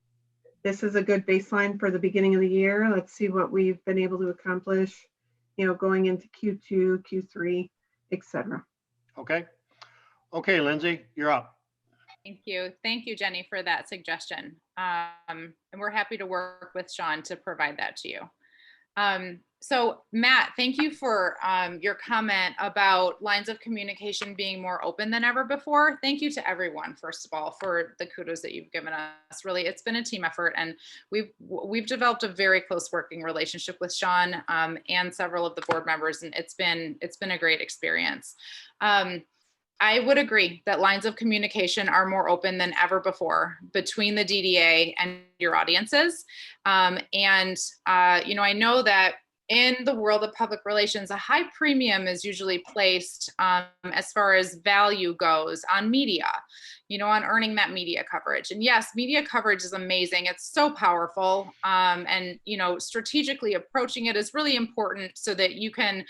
This is a good baseline for the beginning of the year. Let's see what we've been able to accomplish, going into Q2, Q3, etc. Okay. Okay, Lindsay, you're up. Thank you. Thank you, Jenny, for that suggestion. And we're happy to work with Sean to provide that to you. So Matt, thank you for your comment about lines of communication being more open than ever before. Thank you to everyone, first of all, for the kudos that you've given us. Really, it's been a team effort, and we've developed a very close working relationship with Sean and several of the board members, and it's been a great experience. I would agree that lines of communication are more open than ever before between the DDA and your audiences. I know that in the world of public relations, a high premium is usually placed as far as value goes on media, on earning that media coverage. And yes, media coverage is amazing. It's so powerful. Strategically approaching it is really important so that you can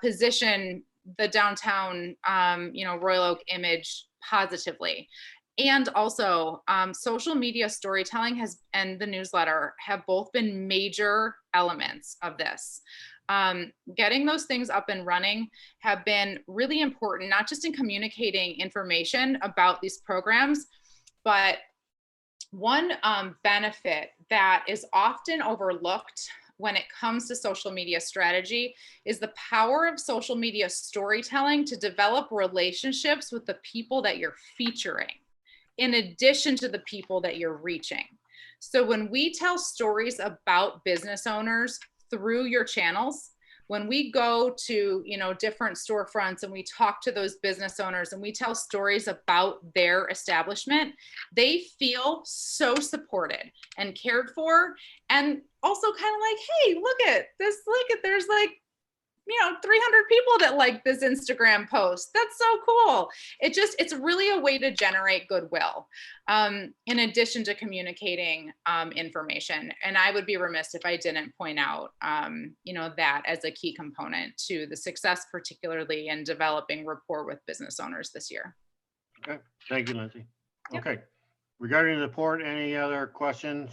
position the downtown, Royal Oak image positively. And also social media storytelling and the newsletter have both been major elements of this. Getting those things up and running have been really important, not just in communicating information about these programs, but one benefit that is often overlooked when it comes to social media strategy is the power of social media storytelling to develop relationships with the people that you're featuring, in addition to the people that you're reaching. So when we tell stories about business owners through your channels, when we go to, different storefronts and we talk to those business owners and we tell stories about their establishment, they feel so supported and cared for, and also kind of like, hey, look at this, there's 300 people that like this Instagram post. That's so cool. It's really a way to generate goodwill in addition to communicating information. And I would be remiss if I didn't point out, that as a key component to the success, particularly in developing rapport with business owners this year. Okay, thank you, Lindsay. Yep. Okay, regarding the report, any other questions?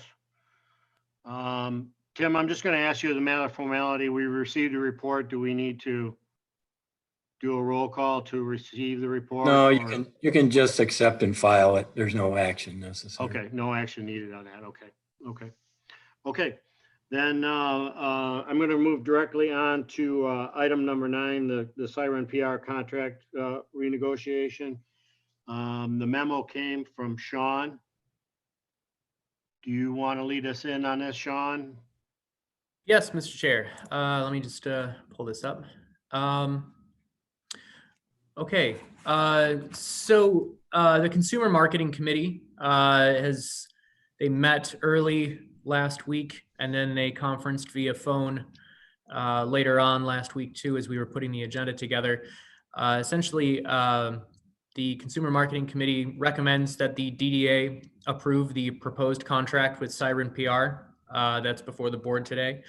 Tim, I'm just going to ask you as a matter of formality. We received a report. Do we need to do a roll call to receive the report? No, or- you can just accept and file it. There's no action necessary. Okay, no action needed on that. Okay. Then I'm going to move directly on to item number 9, the Siren PR contract renegotiation. The memo came from Sean. Do you want to lead us in on this, Sean? Yes, Mr. Chair. Let me just pull this up. Okay. So the Consumer Marketing Committee they met early last week, and then they conferenced via phone later on last week too, as we were putting the agenda together. Essentially, the Consumer Marketing Committee recommends that the DDA approve the proposed contract with Siren PR. That's before the board today.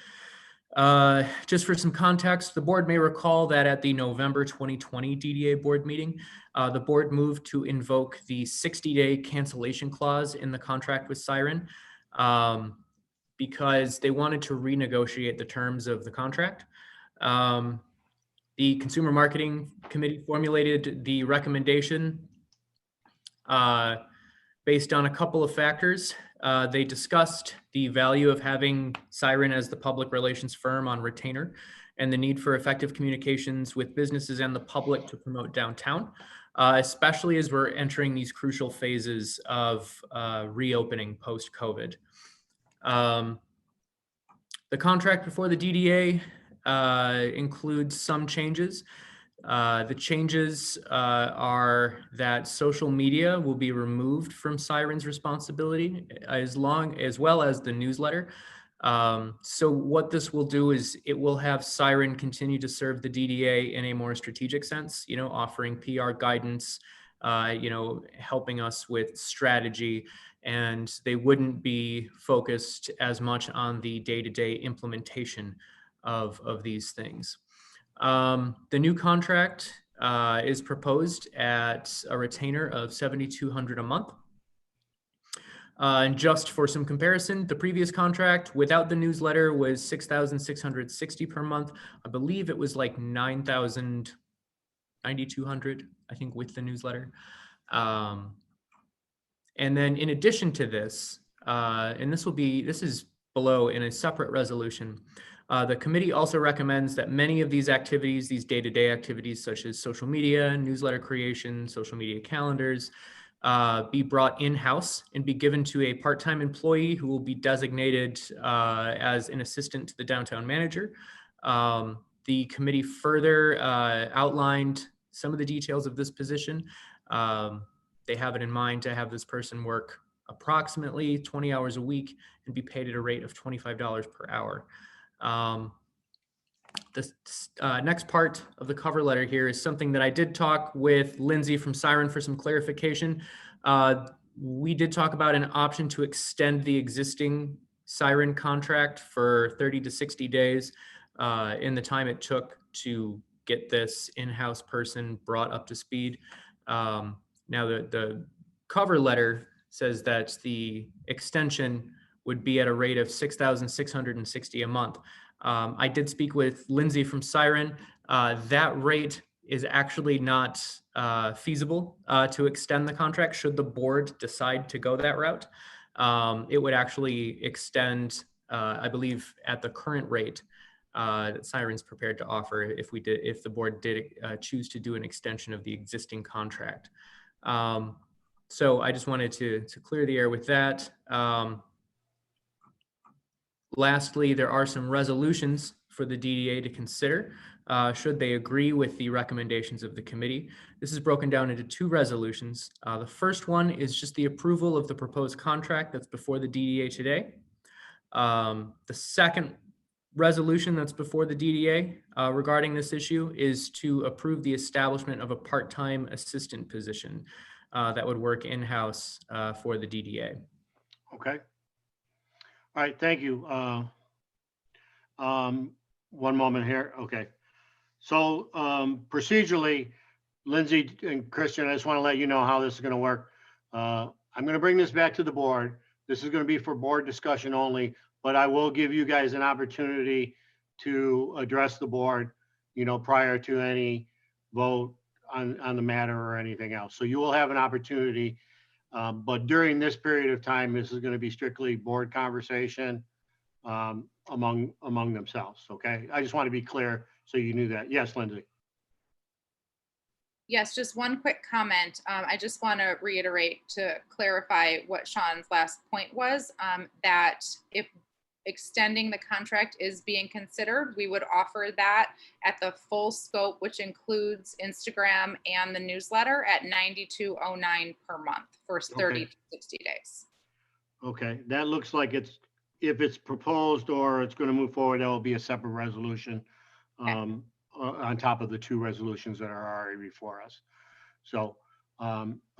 Just for some context, the board may recall that at the November 2020 DDA board meeting, the board moved to invoke the 60-day cancellation clause in the contract with Siren because they wanted to renegotiate the terms of the contract. The Consumer Marketing Committee formulated the recommendation based on a couple of factors. They discussed the value of having Siren as the public relations firm on retainer and the need for effective communications with businesses and the public to promote downtown, especially as we're entering these crucial phases of reopening post-COVID. The contract before the DDA includes some changes. The changes are that social media will be removed from Siren's responsibility as well as the newsletter. So what this will do is it will have Siren continue to serve the DDA in a more strategic sense, offering PR guidance, helping us with strategy, and they wouldn't be focused as much on the day-to-day implementation of these things. The new contract is proposed at a retainer of $7,200 a month. And just for some comparison, the previous contract without the newsletter was $6,660 per month. I believe it was like $9,200, I think, with the newsletter. And then in addition to this, and this is below in a separate resolution, the committee also recommends that many of these activities, these day-to-day activities such as social media, newsletter creation, social media calendars, be brought in-house and be given to a part-time employee who will be designated as an assistant to the downtown manager. The committee further outlined some of the details of this position. They have it in mind to have this person work approximately 20 hours a week and be paid at a rate of $25 per hour. The next part of the cover letter here is something that I did talk with Lindsay from Siren for some clarification. We did talk about an option to extend the existing Siren contract for 30 to 60 days in the time it took to get this in-house person brought up to speed. Now the cover letter says that the extension would be at a rate of $6,660 a month. I did speak with Lindsay from Siren. That rate is actually not feasible to extend the contract should the board decide to go that route. It would actually extend, I believe, at the current rate that Siren's prepared to offer if the board did choose to do an extension of the existing contract. So I just wanted to clear the air with that. Lastly, there are some resolutions for the DDA to consider should they agree with the recommendations of the committee. This is broken down into two resolutions. The first one is just the approval of the proposed contract that's before the DDA today. The second resolution that's before the DDA regarding this issue is to approve the establishment of a part-time assistant position that would work in-house for the DDA. Okay. All right, thank you. One moment here. Okay. So procedurally, Lindsay and Christian, I just want to let you know how this is going to work. I'm going to bring this back to the board. This is going to be for board discussion only, but I will give you guys an opportunity to address the board, prior to any vote on the matter or anything else. So you will have an opportunity. But during this period of time, this is going to be strictly board conversation among themselves. Okay. I just want to be clear so you knew that. Yes, Lindsay. Yes, just one quick comment. I just want to reiterate to clarify what Sean's last point was, that if extending the contract is being considered, we would offer that at the full scope, which includes Instagram and the newsletter at $92.09 per month for 30 to 60 days. Okay, that looks like if it's proposed or it's going to move forward, that will be a separate resolution on top of the two resolutions that are already before us. So,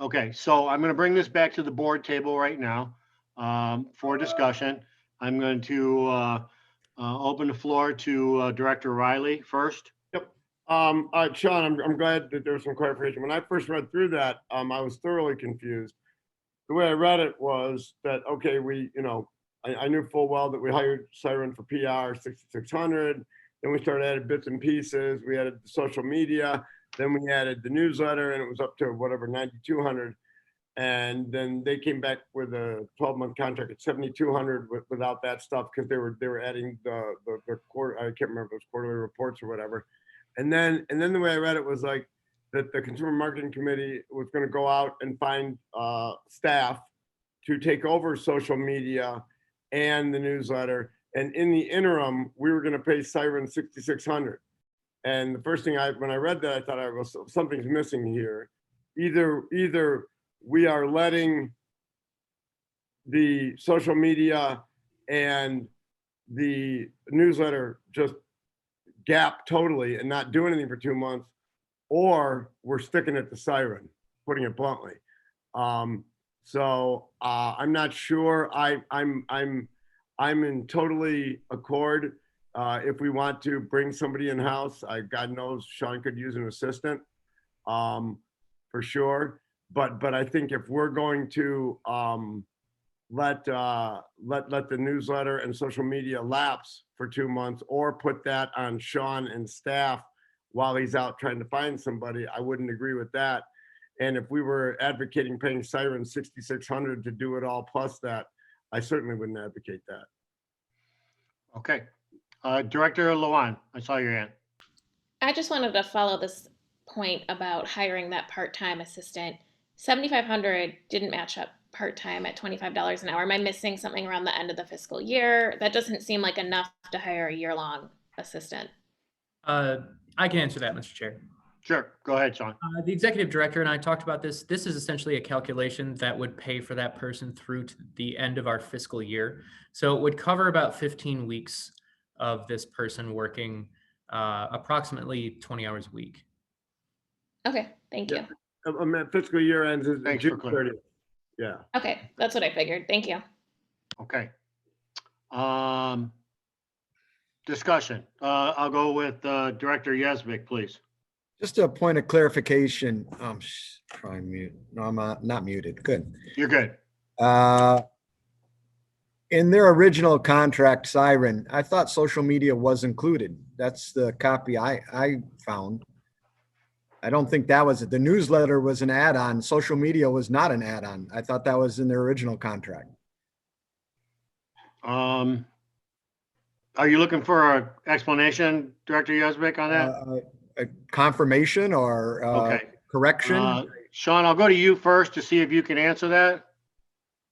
okay, so I'm going to bring this back to the board table right now for discussion. I'm going to open the floor to Director Riley first. Yep. Sean, I'm glad that there was some clarification. When I first read through that, I was thoroughly confused. The way I read it was that, okay, I knew full well that we hired Siren for PR 6,600. Then we started adding bits and pieces. We added the social media. Then we added the newsletter, and it was up to whatever 9,200. And then they came back with a 12-month contract at 7,200 without that stuff because they were adding the quarter. I can't remember those quarterly reports or whatever. And then the way I read it was like that the Consumer Marketing Committee was going to go out and find staff to take over social media and the newsletter. And in the interim, we were going to pay Siren 6,600. And the first thing when I read that, I thought something's missing here. Either we are letting the social media and the newsletter just gap totally and not do anything for 2 months, or we're sticking it to Siren. putting it bluntly. So I'm not sure. I'm in totally accord. If we want to bring somebody in house, God knows Sean could use an assistant, for sure. But I think if we're going to let the newsletter and social media lapse for 2 months, or put that on Sean and staff while he's out trying to find somebody, I wouldn't agree with that. And if we were advocating paying Siren $6,600 to do it all plus that, I certainly wouldn't advocate that. Okay. Director Luan, I saw your hand. I just wanted to follow this point about hiring that part-time assistant. 7,500 didn't match up part-time at $25 an hour. Am I missing something around the end of the fiscal year? That doesn't seem like enough to hire a year-long assistant. I can answer that, Mr. Chair. Sure, go ahead, Sean. The executive director and I talked about this. This is essentially a calculation that would pay for that person through to the end of our fiscal year. So it would cover about 15 weeks of this person working approximately 20 hours a week. Okay, thank you. Fiscal year ends is Thanks for June clarifying. 30th. Yeah. Okay, that's what I figured. Thank you. Okay. Discussion. I'll go with Director Yazbek, please. Just a point of clarification. Probably mute. No, I'm not muted. Good. You're good. In their original contract, Siren, I thought social media was included. That's the copy I found. I don't think that was it. The newsletter was an add-on. Social media was not an add-on. I thought that was in their original contract. Are you looking for an explanation, Director Yazbek, on that? A confirmation or Okay. correction? Sean, I'll go to you first to see if you can answer that.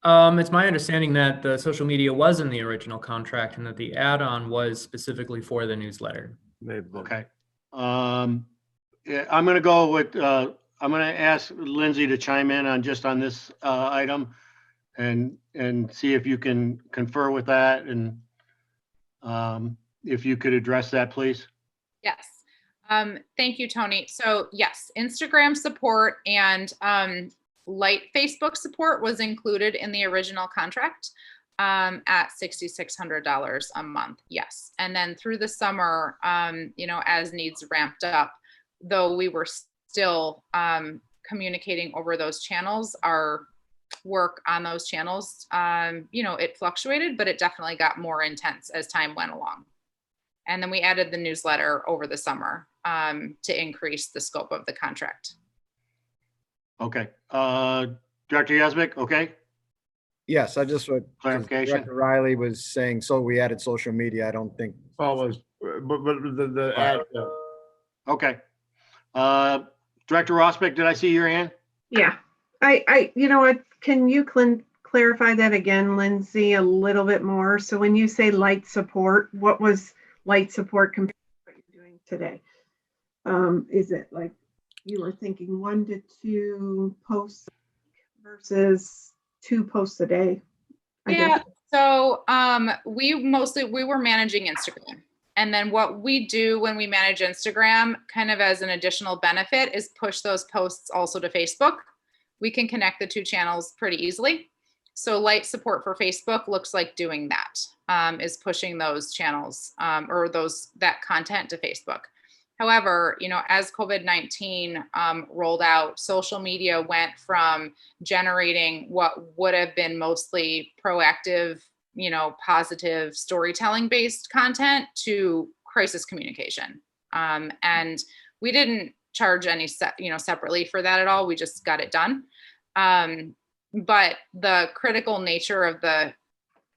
It's my understanding that the social media was in the original contract and that the add-on was specifically for the newsletter. Okay. Yeah, I'm going to go with, I'm going to ask Lindsay to chime in on just on this item and see if you can confer with that, and if you could address that, please. Yes. Thank you, Tony. So yes, Instagram support and light Facebook support was included in the original contract at $6,600 a month. Yes. And then through the summer, as needs ramped up, though we were still communicating over those channels, our work on those channels, it fluctuated, but it definitely got more intense as time went along. And then we added the newsletter over the summer to increase the scope of the contract. Okay. Director Yazbek, okay? Yes, I just would. Clarification. Director Riley was saying, so we added social media. I don't think. Oh, was, but the ad. Okay. Director Rosbeck, did I see your hand? Yeah, you know what, can you clarify that again, Lindsay, a little bit more? So when you say light support, what was light support compared to what you're doing today? Is it like you were thinking 1 to 2 posts versus 2 posts a day? I guess. So we were managing Instagram. And then what we do when we manage Instagram, kind of as an additional benefit, is push those posts also to Facebook. We can connect the 2 channels pretty easily. So light support for Facebook looks like doing that, is pushing those channels or that content to Facebook. However, as COVID-19 rolled out, social media went from generating what would have been mostly proactive, positive storytelling based content to crisis communication. And we didn't charge any separately for that at all. We just got it done. But the critical nature of the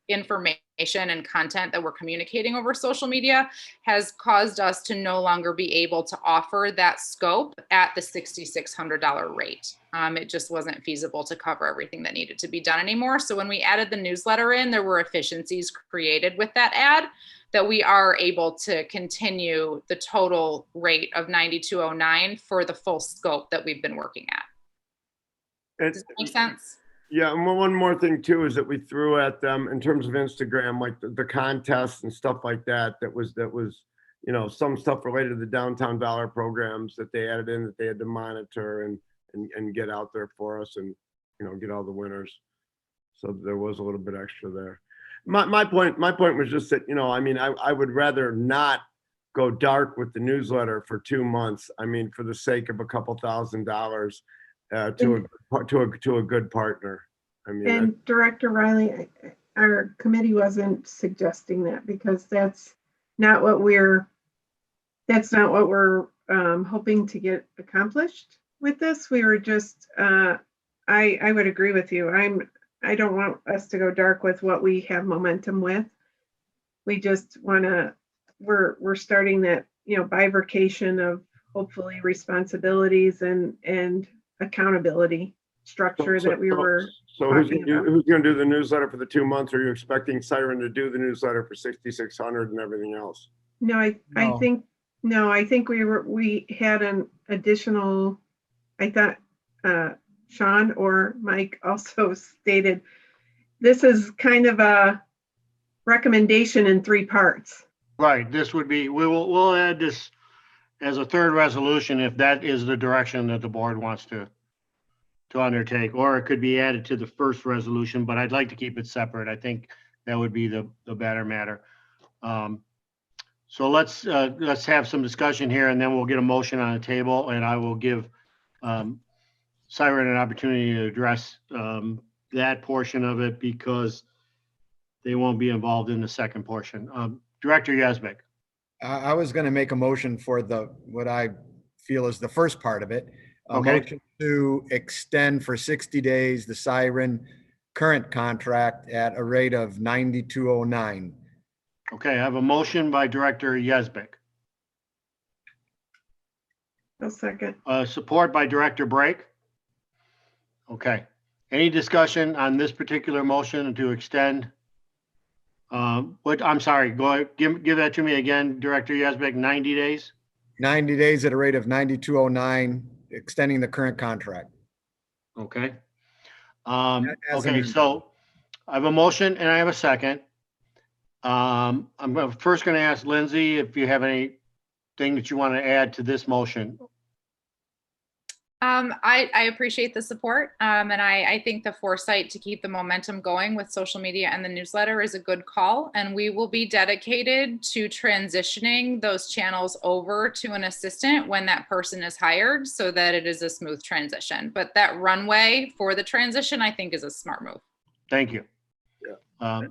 information and content that we're communicating over social media has caused us to no longer be able to offer that scope at the $6,600 rate. It just wasn't feasible to cover everything that needed to be done anymore. So when we added the newsletter in, there were efficiencies created with that ad that we are able to continue the total rate of $92.09 for the full scope that we've been working at. Does that make sense? Yeah, and one more thing too is that we threw at them in terms of Instagram, like the contests and stuff like that. That was some stuff related to the downtown dollar programs that they added in that they had to monitor and and get out there for us and, get all the winners. So there was a little bit extra there. My point was just that, I would rather not go dark with the newsletter for 2 months. I mean, for the sake of a couple $1,000 to a good partner. I mean, And Director Riley, our committee wasn't suggesting that because that's not what we're hoping to get accomplished with this. We were just, I would agree with you. I don't want us to go dark with what we have momentum with. We just want to, we're starting that, bifurcation of hopefully responsibilities and accountability structure that we were. So who's going to do the newsletter for the 2 months? Are you expecting Siren to do the newsletter for 6,600 and everything else? No, I think we had an additional, I thought Sean or Mike also stated, this is kind of a recommendation in 3 parts. Right, this would be, we'll add this as a third resolution if that is the direction that the board wants to undertake, or it could be added to the first resolution, but I'd like to keep it separate. I think that would be the better matter. So let's have some discussion here and then we'll get a motion on the table and I will give Siren an opportunity to address that portion of it because they won't be involved in the second portion. Director Yazbek. I was going to make a motion for what I feel is the first part of it. A Okay. motion to extend for 60 days the Siren current contract at a rate of $92.09. Okay, I have a motion by Director Yazbek. A second. Support by Director Brake. Okay. Any discussion on this particular motion to extend? I'm sorry, go ahead, give that to me again, Director Yazbek, 90 days? 90 days at a rate of $92.09, extending the current contract. Okay. As Okay, amended. so I have a motion and I have a second. I'm first going to ask Lindsay if you have anything that you want to add to this motion. I appreciate the support. And I think the foresight to keep the momentum going with social media and the newsletter is a good call. And we will be dedicated to transitioning those channels over to an assistant when that person is hired so that it is a smooth transition. But that runway for the transition, I think, is a smart move. Thank you. Yeah.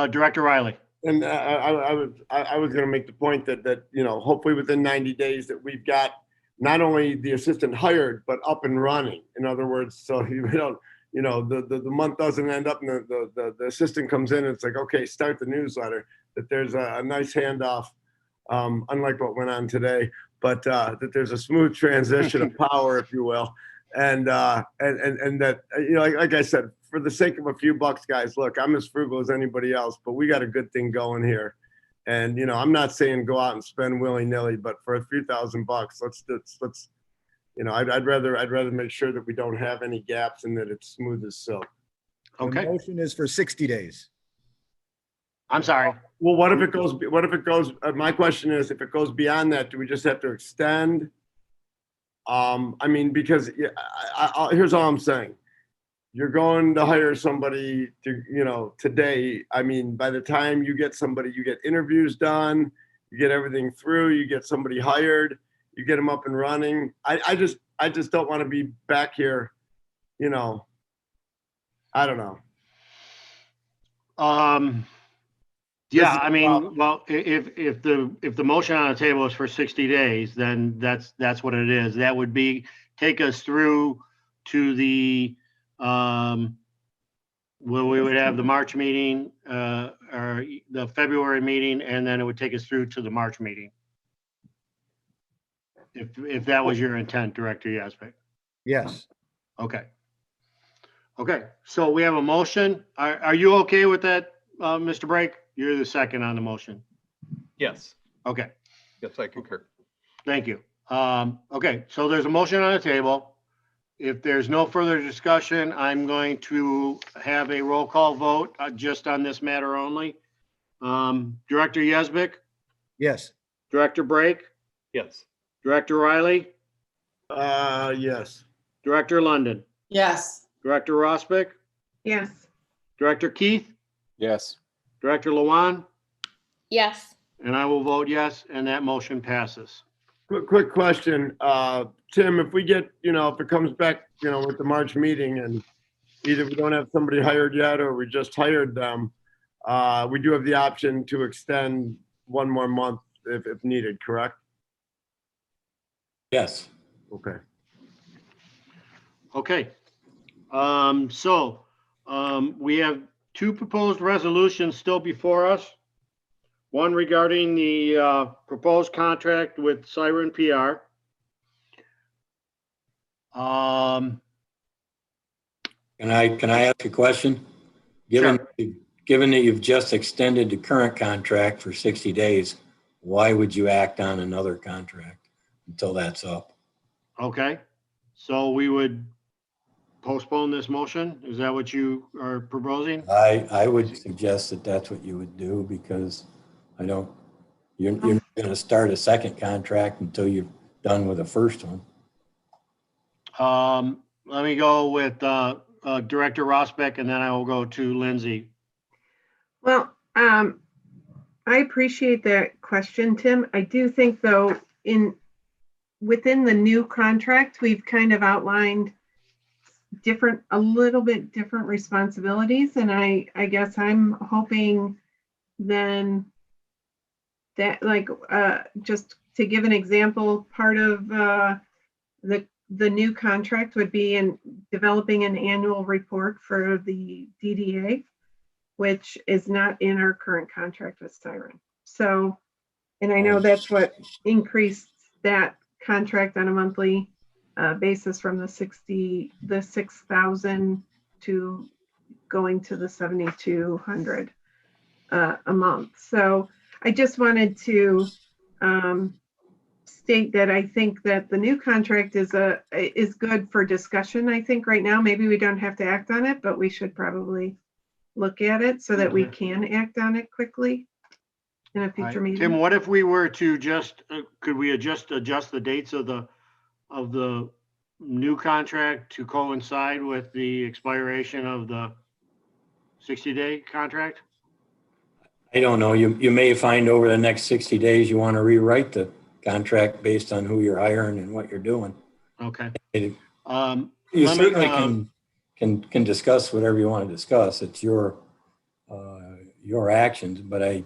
Director Riley. And I was going to make the point that hopefully within 90 days that we've got not only the assistant hired, but up and running. In other words, so you don't, the month doesn't end up and the assistant comes in and it's like, okay, start the newsletter, that there's a nice handoff, unlike what went on today, but that there's a smooth transition of power, if you will. And that, like I said, for the sake of a few bucks, guys, look, I'm as frugal as anybody else, but we got a good thing going here. And, I'm not saying go out and spend willy-nilly, but for a few $1,000 bucks, let's, I'd rather make sure that we don't have any gaps and that it's smooth as silk. Okay. The motion is for 60 days. I'm sorry. Well, what if it goes, my question is, if it goes beyond that, do we just have to extend? Because here's all I'm saying. You're going to hire somebody to, today. By the time you get somebody, you get interviews done, you get everything through, you get somebody hired, you get them up and running. I just don't want to be back here, I don't know. Yeah, well, if the motion on the table is for 60 days, then that's what it is. That would take us through to the, well, we would have the March meeting, or the February meeting, and then it would take us through to the March meeting. If that was your intent, Director Yazbek. Yes. Okay. Okay, so we have a motion. Are you okay with that, Mr. Brake? You're the second on the motion. Yes. Okay, Yes, I concur. thank you. Okay, so there's a motion on the table. If there's no further discussion, I'm going to have a roll call vote just on this matter only. Director Yazbek, Yes. Director Brake, Yes. Director Riley, Yes. Director London, Yes. Director Rospick, Yes. Director Keith, Yes. Director Lawan, Yes. and I will vote yes, and that motion passes. Quick question, Tim, if we get, if it comes back, with the March meeting and either we don't have somebody hired yet or we just hired them, we do have the option to extend one more month if needed, correct? Yes. Okay. Okay. We have two proposed resolutions still before us. One regarding the proposed contract with Siren PR. Can I ask a question? Given that you've just extended the current contract for 60 days, why would you act on another contract until that's up? Okay, so we would postpone this motion? Is that what you are proposing? I would suggest that that's what you would do because you're not going to start a second contract until you're done with the first one. Let me go with Director Rosbeck, and then I will go to Lindsay. Well, I appreciate that question, Tim. I do think though, within the new contract, we've kind of outlined a little bit different responsibilities. And I guess I'm hoping then that just to give an example, part of the new contract would be in developing an annual report for the DDA, which is not in our current contract with Siren. So, and I know that's what increased that contract on a monthly basis from the 6,000 to going to the 7,200 a month. So I just wanted to state that I think that the new contract is good for discussion. I think right now, maybe we don't have to act on it, but we should probably look at it so that we can act on it quickly in a future meeting. Tim, what if we were to could we adjust the dates of the new contract to coincide with the expiration of the 60-day contract? I don't know. You may find over the next 60 days you want to rewrite the contract based on who you're hiring and what you're doing. Okay. You certainly can discuss whatever you want to discuss. It's your actions, but I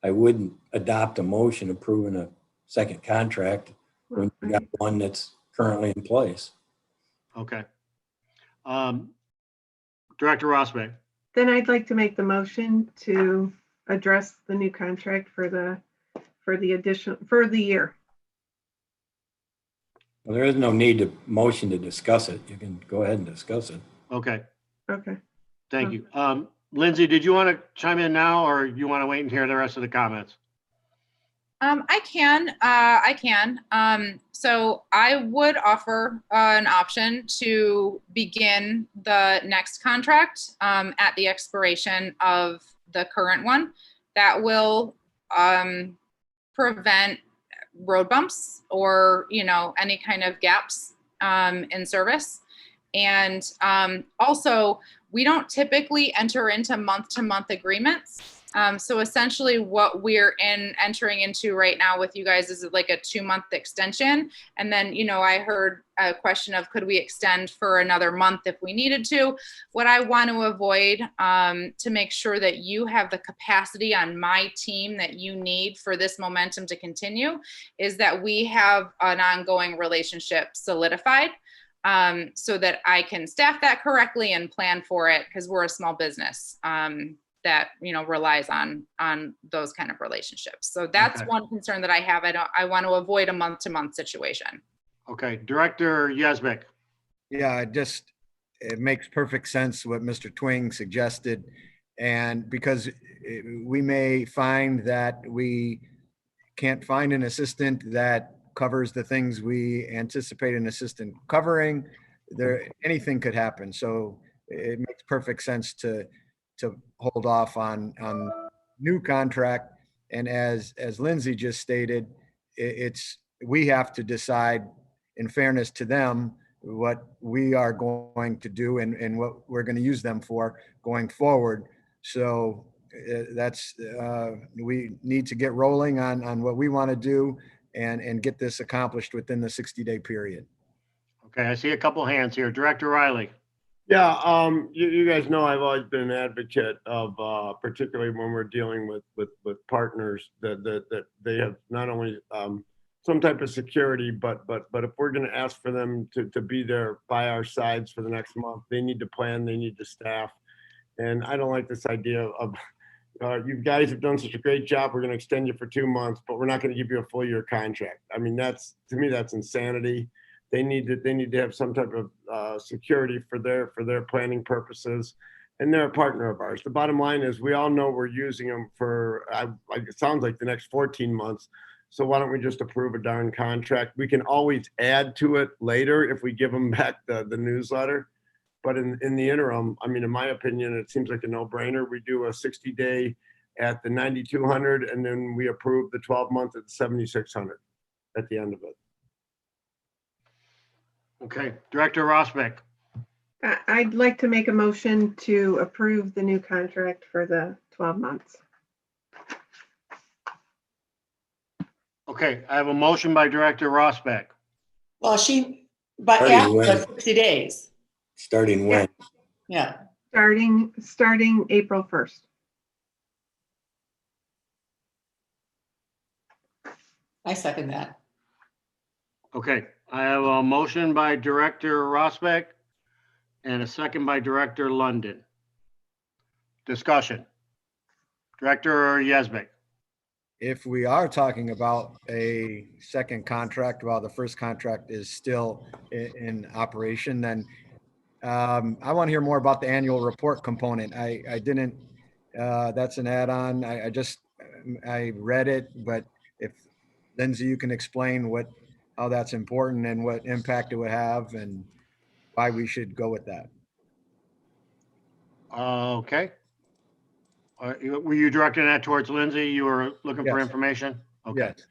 wouldn't adopt a motion approving a second contract when you got one that's currently in place. Okay. Director Rosbeck. Then I'd like to make the motion to address the new contract for the year. Well, there is no need to motion to discuss it. You can go ahead and discuss it. Okay. Okay. Thank you. Lindsay, did you want to chime in now, or you want to wait and hear the rest of the comments? I can. So I would offer an option to begin the next contract at the expiration of the current one. That will prevent road bumps or, any kind of gaps in service. And also, we don't typically enter into month-to-month agreements. So essentially what we're entering into right now with you guys is like a 2-month extension. And then, I heard a question of could we extend for another month if we needed to. What I want to avoid to make sure that you have the capacity on my team that you need for this momentum to continue is that we have an ongoing relationship solidified. So that I can staff that correctly and plan for it because we're a small business that relies on those kind of relationships. So that's one concern that I have. I want to avoid a month-to-month situation. Okay, Director Yazbek. Yeah, it makes perfect sense what Mr. Twing suggested. And because we may find that we can't find an assistant that covers the things we anticipate an assistant covering, anything could happen. So it makes perfect sense to hold off on new contract. And as Lindsay just stated, we have to decide in fairness to them, what we are going to do and what we're going to use them for going forward. So we need to get rolling on what we want to do and get this accomplished within the 60-day period. Okay, I see a couple hands here. Director Riley. Yeah, you guys know I've always been an advocate of, particularly when we're dealing with partners that they have not only some type of security, but if we're going to ask for them to be there by our sides for the next month, they need to plan, they need to staff. And I don't like this idea of, you guys have done such a great job, we're going to extend you for 2 months, but we're not going to give you a full year contract. I mean, to me, that's insanity. They need to have some type of security for their planning purposes, and they're a partner of ours. The bottom line is we all know we're using them for, it sounds like the next 14 months. So why don't we just approve a darn contract? We can always add to it later if we give them back the newsletter. But in the interim, I mean, in my opinion, it seems like a no-brainer. We do a 60-day at the 9,200, and then we approve the 12-month at 7,600 at the end of it. Okay, Director Rosbeck. I'd like to make a motion to approve the new contract for the 12 months. Okay, I have a motion by Director Rosbeck. Well, but Starting after when? 60 days. Starting when? Yeah. Starting April 1st. I second that. Okay, I have a motion by Director Rosbeck and a second by Director London. Discussion. Director Yazbek. If we are talking about a second contract while the first contract is still in operation, then I want to hear more about the annual report component. I didn't, that's an add-on. I read it, but if Lindsay, you can explain how that's important and what impact it would have and why we should go with that. Okay. Were you directing that towards Lindsay? You were looking for Yes. information? Okay. Yes.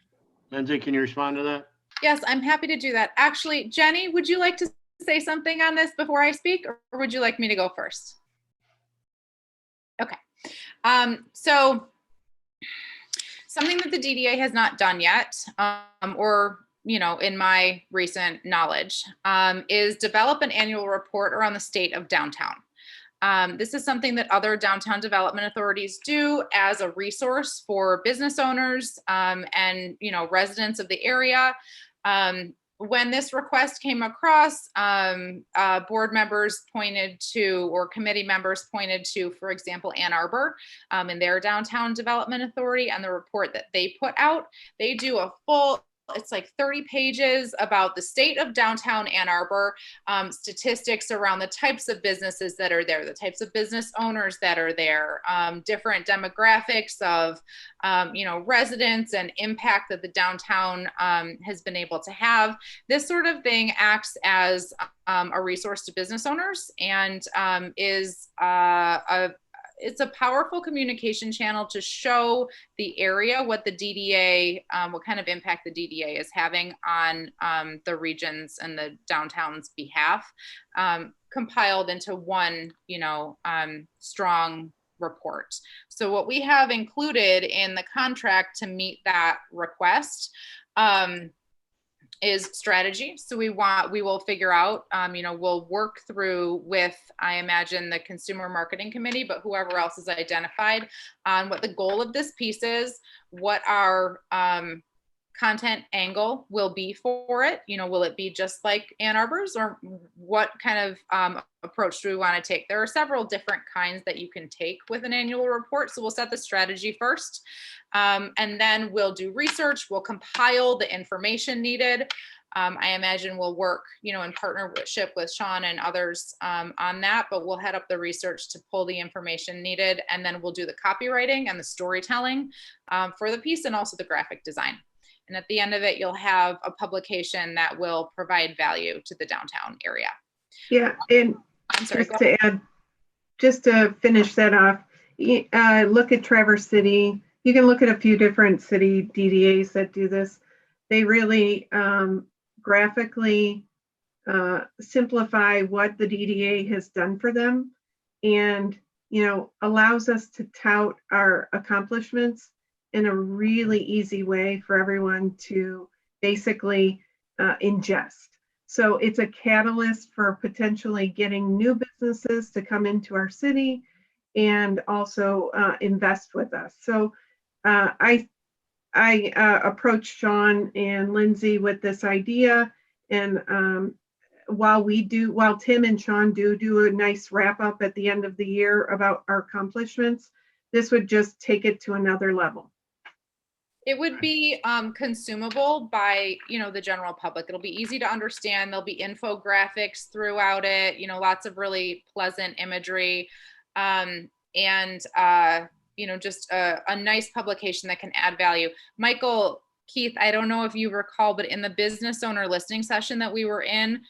Lindsay, can you respond to that? Yes, I'm happy to do that. Actually, Jenny, would you like to say something on this before I speak, or would you like me to go first? Okay. So something that the DDA has not done yet, or in my recent knowledge, is develop an annual report around the state of downtown. This is something that other downtown development authorities do as a resource for business owners and residents of the area. When this request came across, board members pointed to, or committee members pointed to, for example, Ann Arbor in their downtown development authority and the report that they put out. They do a full, it's like 30 pages about the state of downtown Ann Arbor, statistics around the types of businesses that are there, the types of business owners that are there, different demographics of, residents and impact that the downtown has been able to have. This sort of thing acts as a resource to business owners and it's a powerful communication channel to show the area what the DDA, what kind of impact the DDA is having on the regions and the downtown's behalf, compiled into one, strong report. So what we have included in the contract to meet that request is strategy. So we will figure out, we'll work through with, I imagine, the consumer marketing committee, but whoever else is identified on what the goal of this piece is, what our content angle will be for it. Will it be just like Ann Arbor's, or what kind of approach do we want to take? There are several different kinds that you can take with an annual report. So we'll set the strategy first, and then we'll do research. We'll compile the information needed. I imagine we'll work, in partnership with Sean and others on that, but we'll head up the research to pull the information needed. And then we'll do the copywriting and the storytelling for the piece, and also the graphic design. And at the end of it, you'll have a publication that will provide value to the downtown area. Yeah, and I'm sorry, just to finish that off, look at Traverse City. You can look at a few different city DDAs that do this. They really graphically simplify what the DDA has done for them, and allows us to tout our accomplishments in a really easy way for everyone to basically ingest. So it's a catalyst for potentially getting new businesses to come into our city and also invest with us. So I approached Sean and Lindsay with this idea, and while Tim and Sean do a nice wrap up at the end of the year about our accomplishments, this would just take it to another level. It would be consumable by, the general public. It'll be easy to understand. There'll be infographics throughout it, lots of really pleasant imagery. Just a nice publication that can add value. Michael, Keith, I don't know if you recall, but in the business owner listening session that we were in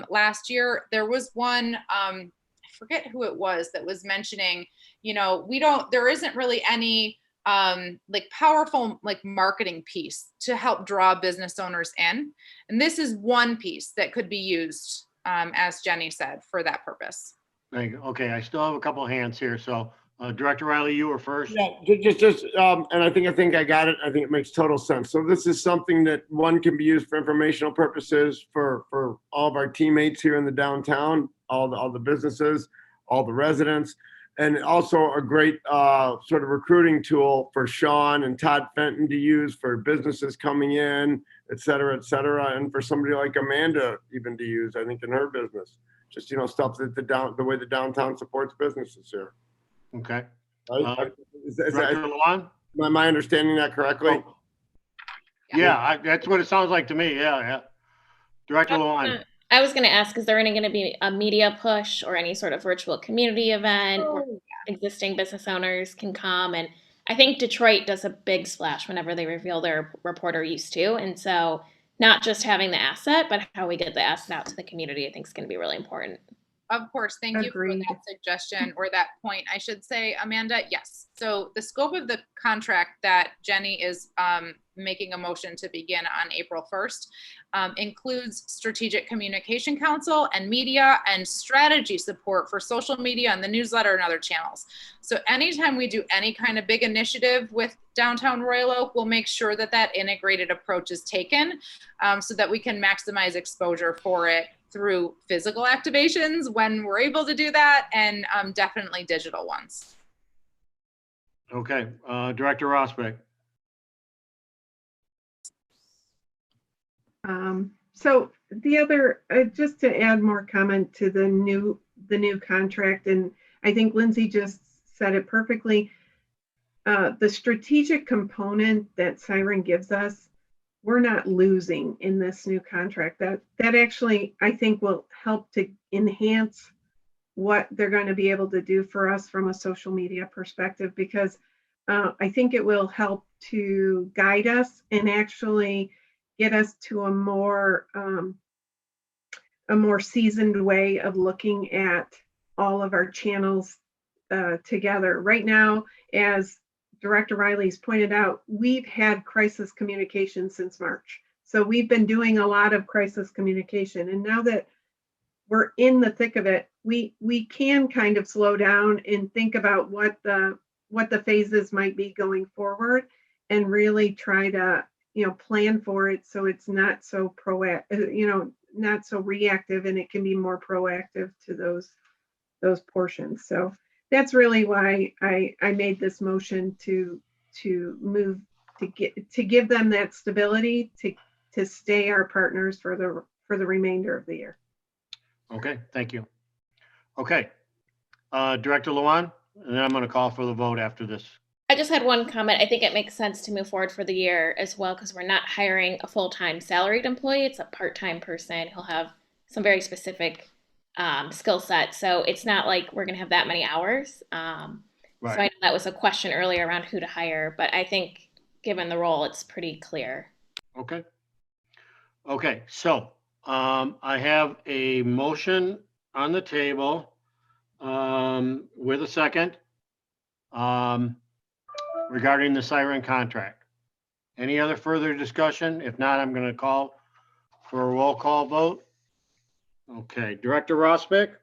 last year, there was one, I forget who it was, that was mentioning, there isn't really any powerful marketing piece to help draw business owners in. And this is one piece that could be used, as Jenny said, for that purpose. Thank you. Okay, I still have a couple of hands here. So Director Riley, you were first. Yeah, and I think I got it. I think it makes total sense. So this is something that can be used for informational purposes for all of our teammates here in the downtown, all the businesses, all the residents, and also a great sort of recruiting tool for Sean and Todd Fenton to use for businesses coming in, et cetera, and for somebody like Amanda even to use, I think, in her business. Just, stuff that the way the downtown supports businesses here. Okay. Director Luan? Am I understanding that correctly? Oh. Yeah, that's what it sounds like to me. Yeah. Director Luan. I was going to ask, is there going to be a media push or any sort of virtual community event where existing business owners can come? And I think Detroit does a big splash whenever they reveal their reporter used to. And so not just having the asset, but how we get the asset out to the community, I think is going to be really important. Of course. Thank you for that suggestion, or that point, I should say, Amanda. Yes. So the scope of the contract that Jenny is making a motion to begin on April 1st includes strategic communication council and media and strategy support for social media and the newsletter and other channels. So anytime we do any kind of big initiative with downtown Royal Oak, we'll make sure that integrated approach is taken so that we can maximize exposure for it through physical activations when we're able to do that, and definitely digital ones. Okay, Director Rosbeck. So the other, just to add more comment to the new contract, and I think Lindsay just said it perfectly. The strategic component that Siren gives us, we're not losing in this new contract. That actually, I think, will help to enhance what they're going to be able to do for us from a social media perspective, because I think it will help to guide us and actually get us to a more seasoned way of looking at all of our channels together. Right now, as Director Riley's pointed out, we've had crisis communication since March. So we've been doing a lot of crisis communication. And now that we're in the thick of it, we can kind of slow down and think about what the phases might be going forward, and really try to, plan for it so it's not so not so reactive, and it can be more proactive to those portions. So that's really why I made this motion to move to give them that stability to stay our partners for the remainder of the year. Okay, thank you. Okay, Director Luan, and then I'm going to call for the vote after this. I just had one comment. I think it makes sense to move forward for the year as well, because we're not hiring a full-time salaried employee. It's a part-time person. He'll have some very specific skill set. So it's not like we're going to have that many hours. Right. So I know that was a question earlier around who to hire, but I think given the role, it's pretty clear. Okay. Okay, so I have a motion on the table with a second regarding the Siren contract. Any other further discussion? If not, I'm going to call for a roll call vote. Okay, Director Rossbeck,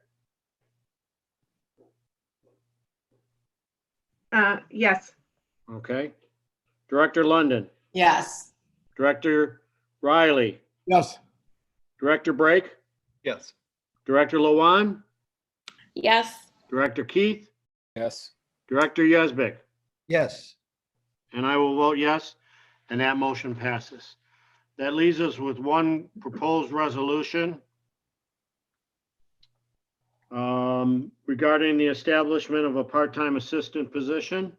Yes. okay. Director London, Yes. Director Riley, Yes. Director Brake, Yes. Director Lawan, Yes. Director Keith, Yes. Director Yazbek, Yes. and I will vote yes, and that motion passes. That leaves us with one proposed resolution regarding the establishment of a part-time assistant position.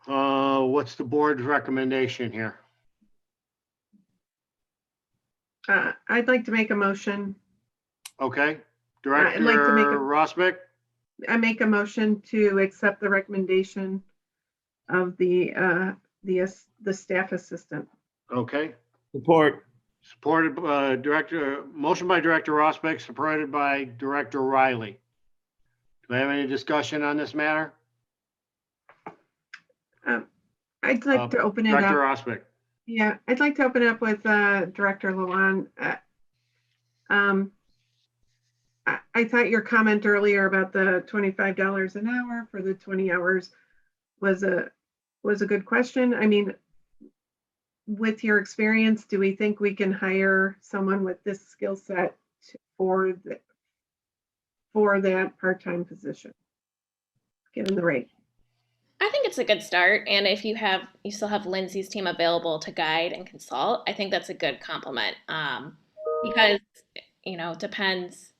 What's the board's recommendation here? I'd like to make a motion. Okay, I'd like to make Director a- Rossbeck, I make a motion to accept the recommendation of the staff assistant. okay. Support. Supported by motion by Director Rossbeck, supported by Director Riley. Do I have any discussion on this matter? I'd like to open it Director up. Rossbeck. Yeah, I'd like to open it up with Director Lawan. I thought your comment earlier about the $25 an hour for the 20 hours was a good question. I mean, with your experience, do we think we can hire someone with this skill set for that part-time position, given the rate? I think it's a good start. And if you still have Lindsay's team available to guide and consult, I think that's a good compliment. Because, it depends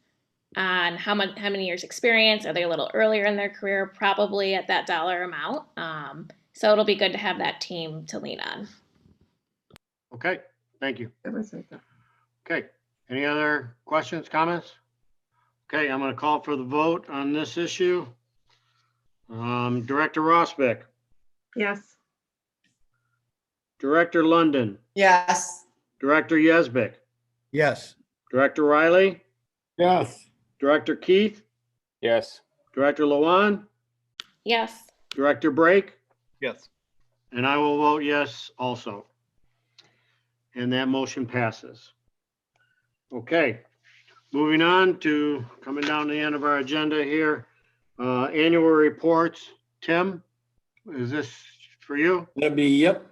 on how many years experience. Are they a little earlier in their career? Probably at that dollar amount. So it'll be good to have that team to lean on. Okay, thank you. That was it. Okay, any other questions, comments? Okay, I'm gonna call for the vote on this issue. Director Rossbeck, Yes. Director London, Yes. Director Yazbek, Yes. Director Riley, Yes. Director Keith, Yes. Director Lawan, Yes. Director Brake, Yes. and I will vote yes also. And that motion passes. Okay, moving on to coming down to the end of our agenda here. Annual reports. Tim, is this for you? That'd be, yep.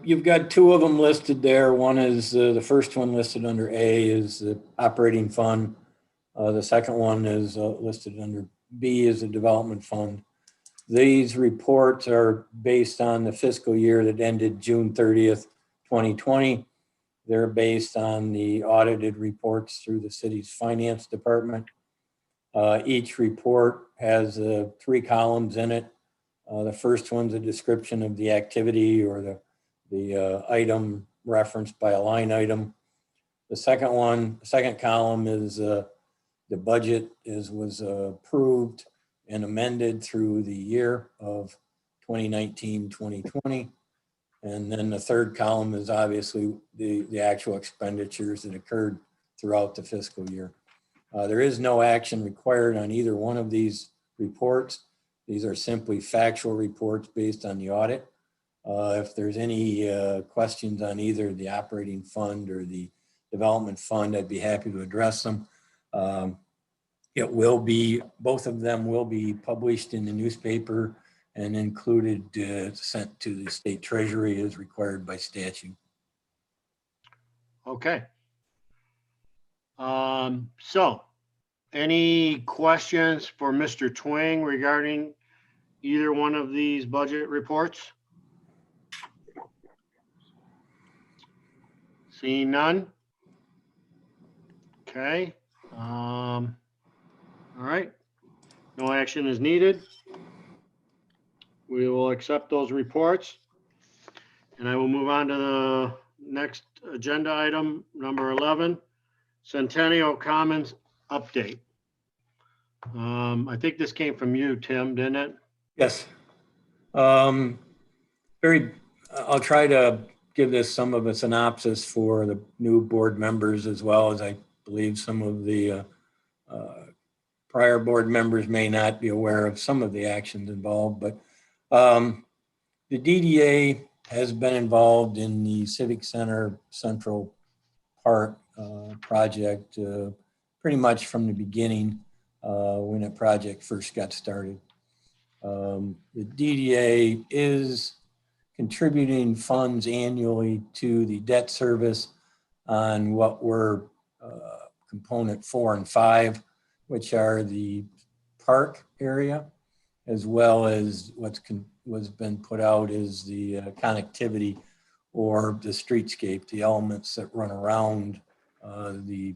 You've got two of them listed there. One is, the first one listed under A is the operating fund. The second one is listed under B is the development fund. These reports are based on the fiscal year that ended June 30th, 2020. They're based on the audited reports through the city's finance department. Each report has 3 columns in it. The first one's a description of the activity or the item referenced by a line item. The second column is the budget was approved and amended through the year of 2019, 2020. And then the third column is obviously the actual expenditures that occurred throughout the fiscal year. There is no action required on either one of these reports. These are simply factual reports based on the audit. If there's any questions on either the operating fund or the development fund, I'd be happy to address them. Both of them will be published in the newspaper and included, sent to the state treasury as required by statute. Okay. So any questions for Mr. Twing regarding either one of these budget reports? Seeing none? Okay. All right. No action is needed. We will accept those reports. And I will move on to the next agenda item, number 11, Centennial Commons update. I think this came from you, Tim, didn't it? Yes. I'll try to give this some of a synopsis for the new board members, as well as I believe some of the prior board members may not be aware of some of the actions involved. But the DDA has been involved in the Civic Center Central Park project pretty much from the beginning when that project first got started. The DDA is contributing funds annually to the debt service on what were component 4 and 5, which are the park area, as well as what's been put out is the connectivity or the streetscape, the elements that run around the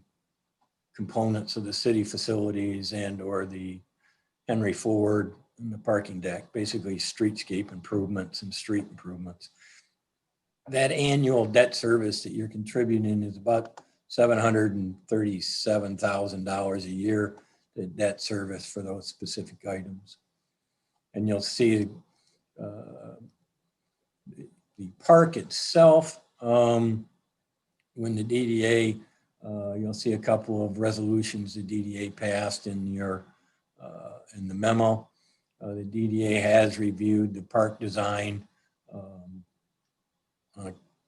components of the city facilities and or the Henry Ford and the parking deck, basically streetscape improvements and street improvements. That annual debt service that you're contributing is about $737,000 a year to debt service for those specific items. And you'll see the park itself, when the DDA, you'll see a couple of resolutions the DDA passed in the memo. The DDA has reviewed the park design on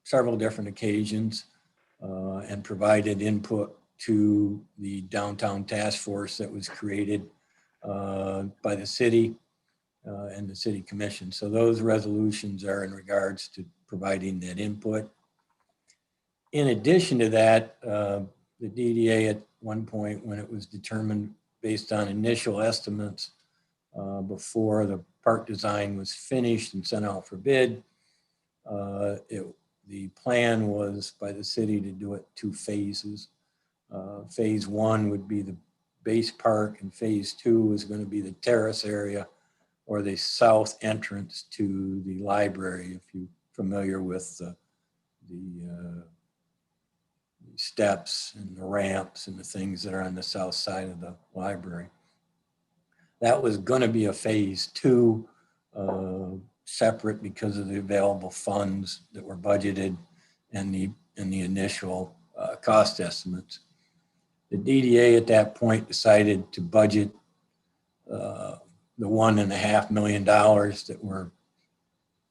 several different occasions and provided input to the downtown task force that was created by the city and the city commission. So those resolutions are in regards to providing that input. In addition to that, the DDA at one point, when it was determined based on initial estimates before the park design was finished and sent out for bid, the plan was by the city to do it 2 phases. Phase 1 would be the base park, and phase 2 was going to be the terrace area or the south entrance to the library, if you're familiar with the steps and the ramps and the things that are on the south side of the library. That was going to be a phase 2, separate because of the available funds that were budgeted and the initial cost estimates. The DDA at that point decided to budget the $1.5 million that were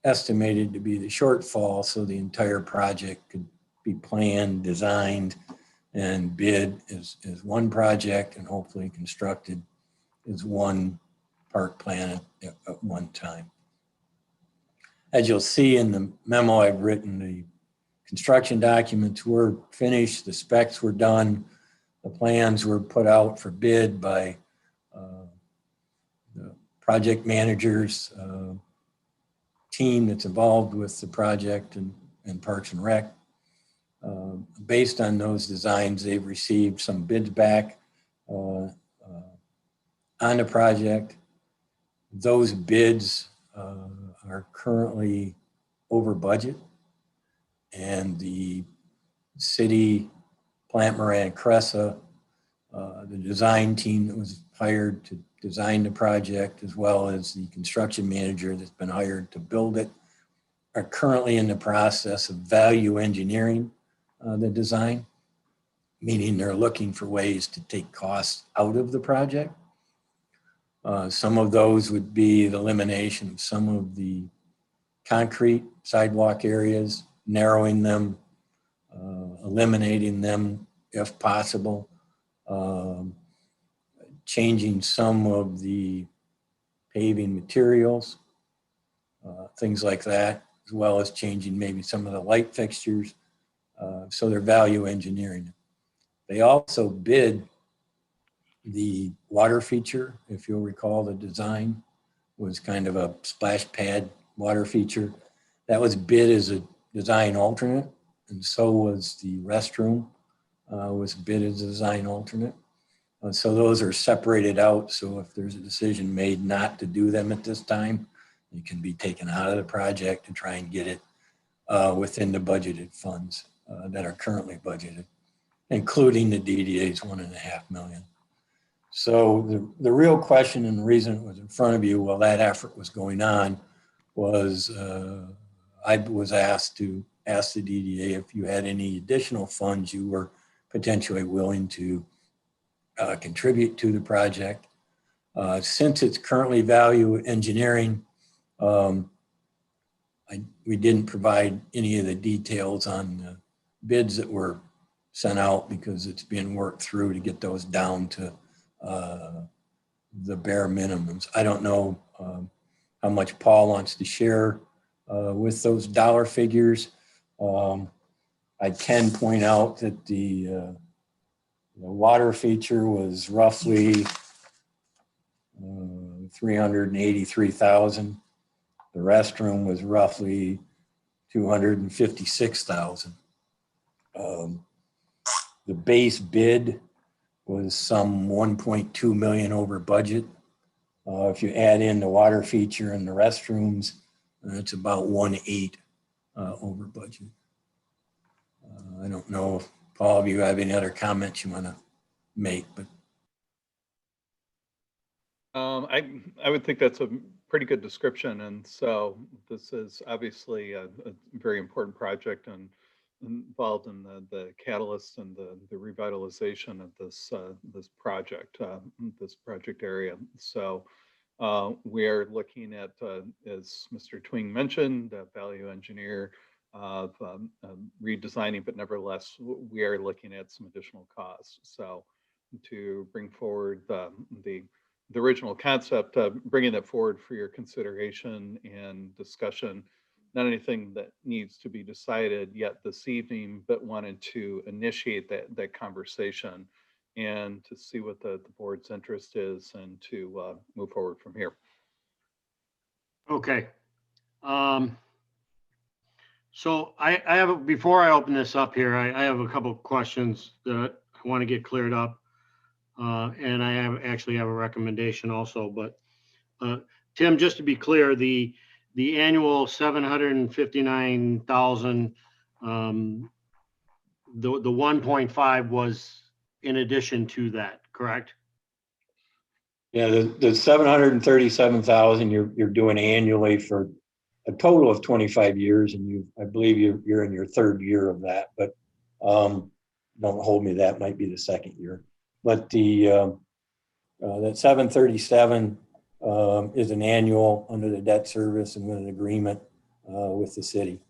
estimated to be the shortfall, so the entire project could be planned, designed, and bid as one project, and hopefully constructed as one park plan at one time. As you'll see in the memo I've written, the construction documents were finished, the specs were done, the plans were put out for bid by the project manager's team that's involved with the project and Parks and Rec. Based on those designs, they've received some bids back on the project. Those bids are currently over budget, and the city, Plant Moran Cressa, the design team that was hired to design the project, as well as the construction manager that's been hired to build it, are currently in the process of value engineering the design, meaning they're looking for ways to take costs out of the project. Some of those would be the elimination of some of the concrete sidewalk areas, narrowing them, eliminating them if possible, changing some of the paving materials, things like that, as well as changing maybe some of the light fixtures. So they're value engineering. They also bid the water feature. If you'll recall, the design was kind of a splash pad water feature. That was bid as a design alternate, and so was the restroom was bid as a design alternate. So those are separated out. So if there's a decision made not to do them at this time, it can be taken out of the project to try and get it within the budgeted funds that are currently budgeted, including the DDA's $1.5 million. So the real question, and the reason it was in front of you while that effort was going on, was I was asked to ask the DDA if you had any additional funds you were potentially willing to contribute to the project. Since it's currently value engineering, We didn't provide any of the details on the bids that were sent out because it's being worked through to get those down to the bare minimums. I don't know how much Paul wants to share with those dollar figures. I can point out that the water feature was roughly 383,000. The restroom was roughly 256,000. The base bid was some 1.2 million over budget. If you add in the water feature and the restrooms, it's about 1.8 over budget. I don't know if Paul, if you have any other comments you want to make, but I would think that's a pretty good description. And so this is obviously a very important project and involved in the catalyst and the revitalization of this project area. So we are looking at, as Mr. Twing mentioned, value engineer of redesigning, but nevertheless, we are looking at some additional costs. So to bring forward the original concept, bringing that forward for your consideration and discussion, not anything that needs to be decided yet this evening, but wanted to initiate that conversation and to see what the board's interest is and to move forward from here. Okay. So I have, before I open this up here, I have a couple of questions that I want to get cleared up. And I actually have a recommendation also, but Tim, just to be clear, the annual 759,000, the 1.5 was in addition to that, correct? yeah, the 737,000 you're doing annually for a total of 25 years, and I believe you're in your third year of that, but don't hold me, that might be the second year. But that 737 is an annual under the debt service and with an agreement with the city.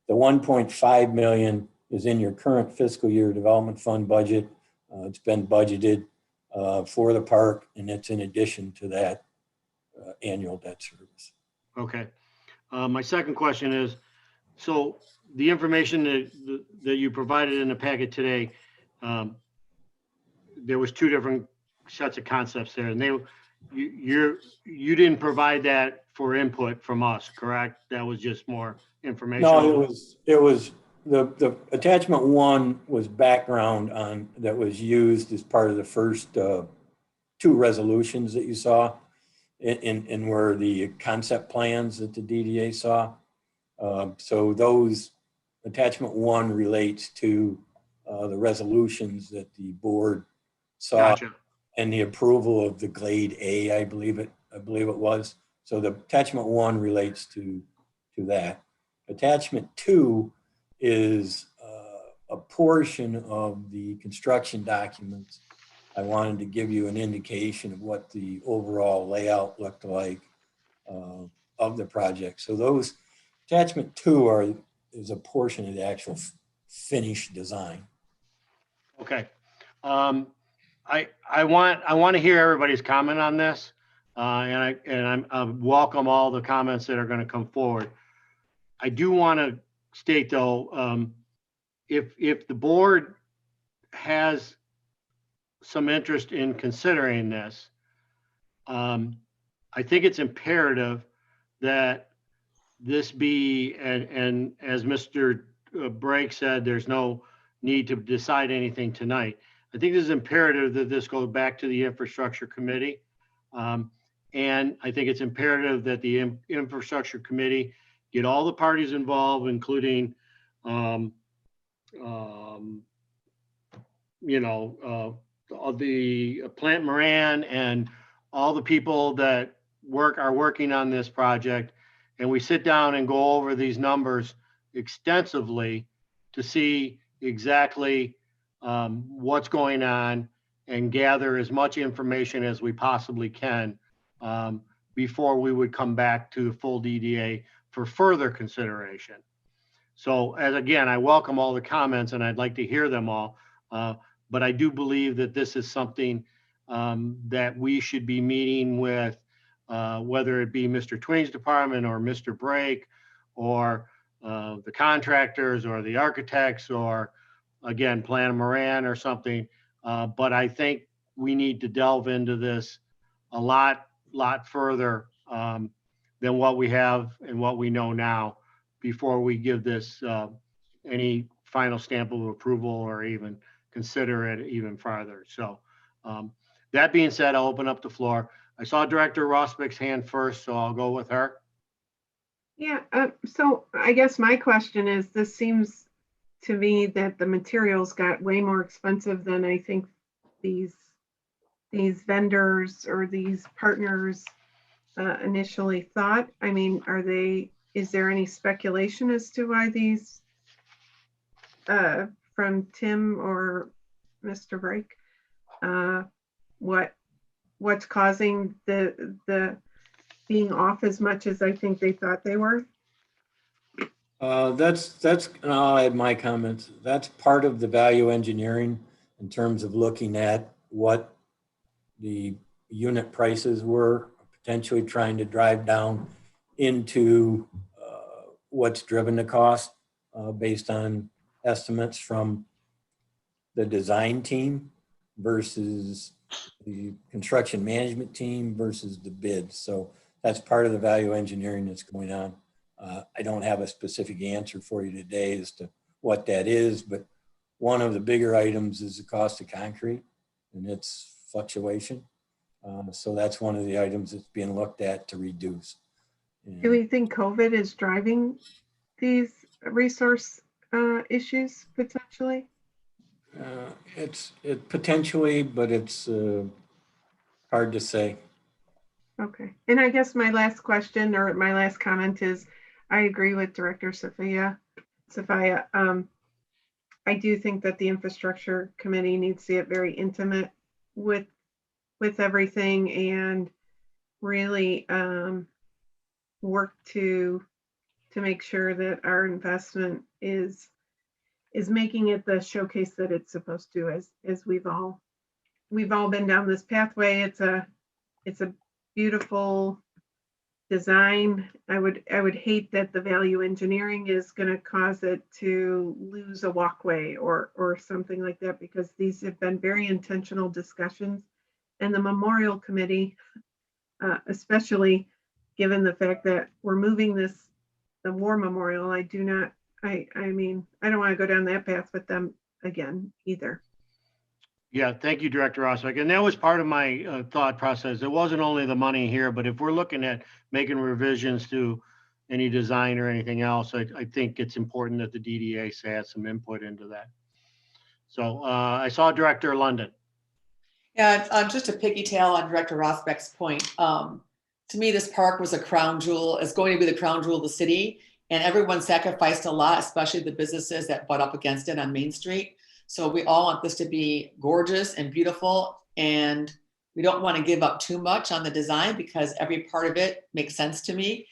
The 1.5 million is in your current fiscal year development fund budget. It's been budgeted for the park, and it's in addition to that annual debt service. Okay. My second question is, so the information that you provided in the packet today, there was two different sets of concepts there, and you didn't provide that for input from us, correct? That was just more information. No, it was the attachment one was background on that was used as part of the first two resolutions that you saw in where the concept plans that the DDA saw. So those attachment one relates to the resolutions that the board saw. Gotcha. And the approval of the Glade A, I believe it was. So the attachment one relates to that. Attachment two is a portion of the construction documents. I wanted to give you an indication of what the overall layout looked like of the project. So those attachment two is a portion of the actual finished design. Okay. I want to hear everybody's comment on this, and I welcome all the comments that are going to come forward. I do want to state though, if the board has some interest in considering this, I think it's imperative that this be, and as Mr. Brake said, there's no need to decide anything tonight. I think this is imperative that this goes back to the infrastructure committee. And I think it's imperative that the infrastructure committee get all the parties involved, including, the Plant Moran and all the people that are working on this project. And we sit down and go over these numbers extensively to see exactly what's going on and gather as much information as we possibly can before we would come back to the full DDA for further consideration. So as again, I welcome all the comments and I'd like to hear them all. But I do believe that this is something that we should be meeting with, whether it be Mr. Twain's department or Mr. Brake or the contractors or the architects or again, Plan Moran or something. But I think we need to delve into this a lot further than what we have and what we know now before we give this any final stamp of approval or even consider it even farther. So that being said, I'll open up the floor. I saw Director Rosbeck's hand first, so I'll go with her. Yeah, so I guess my question is, this seems to me that the materials got way more expensive than I think these vendors or these partners initially thought. I mean, is there any speculation as to why these from Tim or Mr. Brake, what's causing the being off as much as I think they thought they were? That's, and I'll add my comments. That's part of the value engineering in terms of looking at what the unit prices were, potentially trying to drive down into what's driven the cost based on estimates from the design team versus the construction management team versus the bids. So that's part of the value engineering that's going on. I don't have a specific answer for you today as to what that is, but one of the bigger items is the cost of concrete and its fluctuation. So that's one of the items that's being looked at to reduce. Do we think COVID is driving these resource issues potentially? It's potentially, but it's hard to say. Okay. And I guess my last question or my last comment is, I agree with Director Sophia. I do think that the infrastructure committee needs to get very intimate with everything and really work to make sure that our investment is making it the showcase that it's supposed to, as we've all been down this pathway. It's a beautiful design. I would hate that the value engineering is going to cause it to lose a walkway or something like that, because these have been very intentional discussions. And the memorial committee, especially given the fact that we're moving the war memorial, I don't want to go down that path with them again either. Yeah, thank you, Director Rosbeck. And that was part of my thought process. It wasn't only the money here, but if we're looking at making revisions to any design or anything else, I think it's important that the DDA has some input into that. So I saw Director London. Yeah, just to piggytail on Director Rosbeck's point, to me, this park was a crown jewel. It's going to be the crown jewel of the city, and everyone sacrificed a lot, especially the businesses that butt up against it on Main Street. So we all want this to be gorgeous and beautiful, and we don't want to give up too much on the design because every part of it makes sense to me.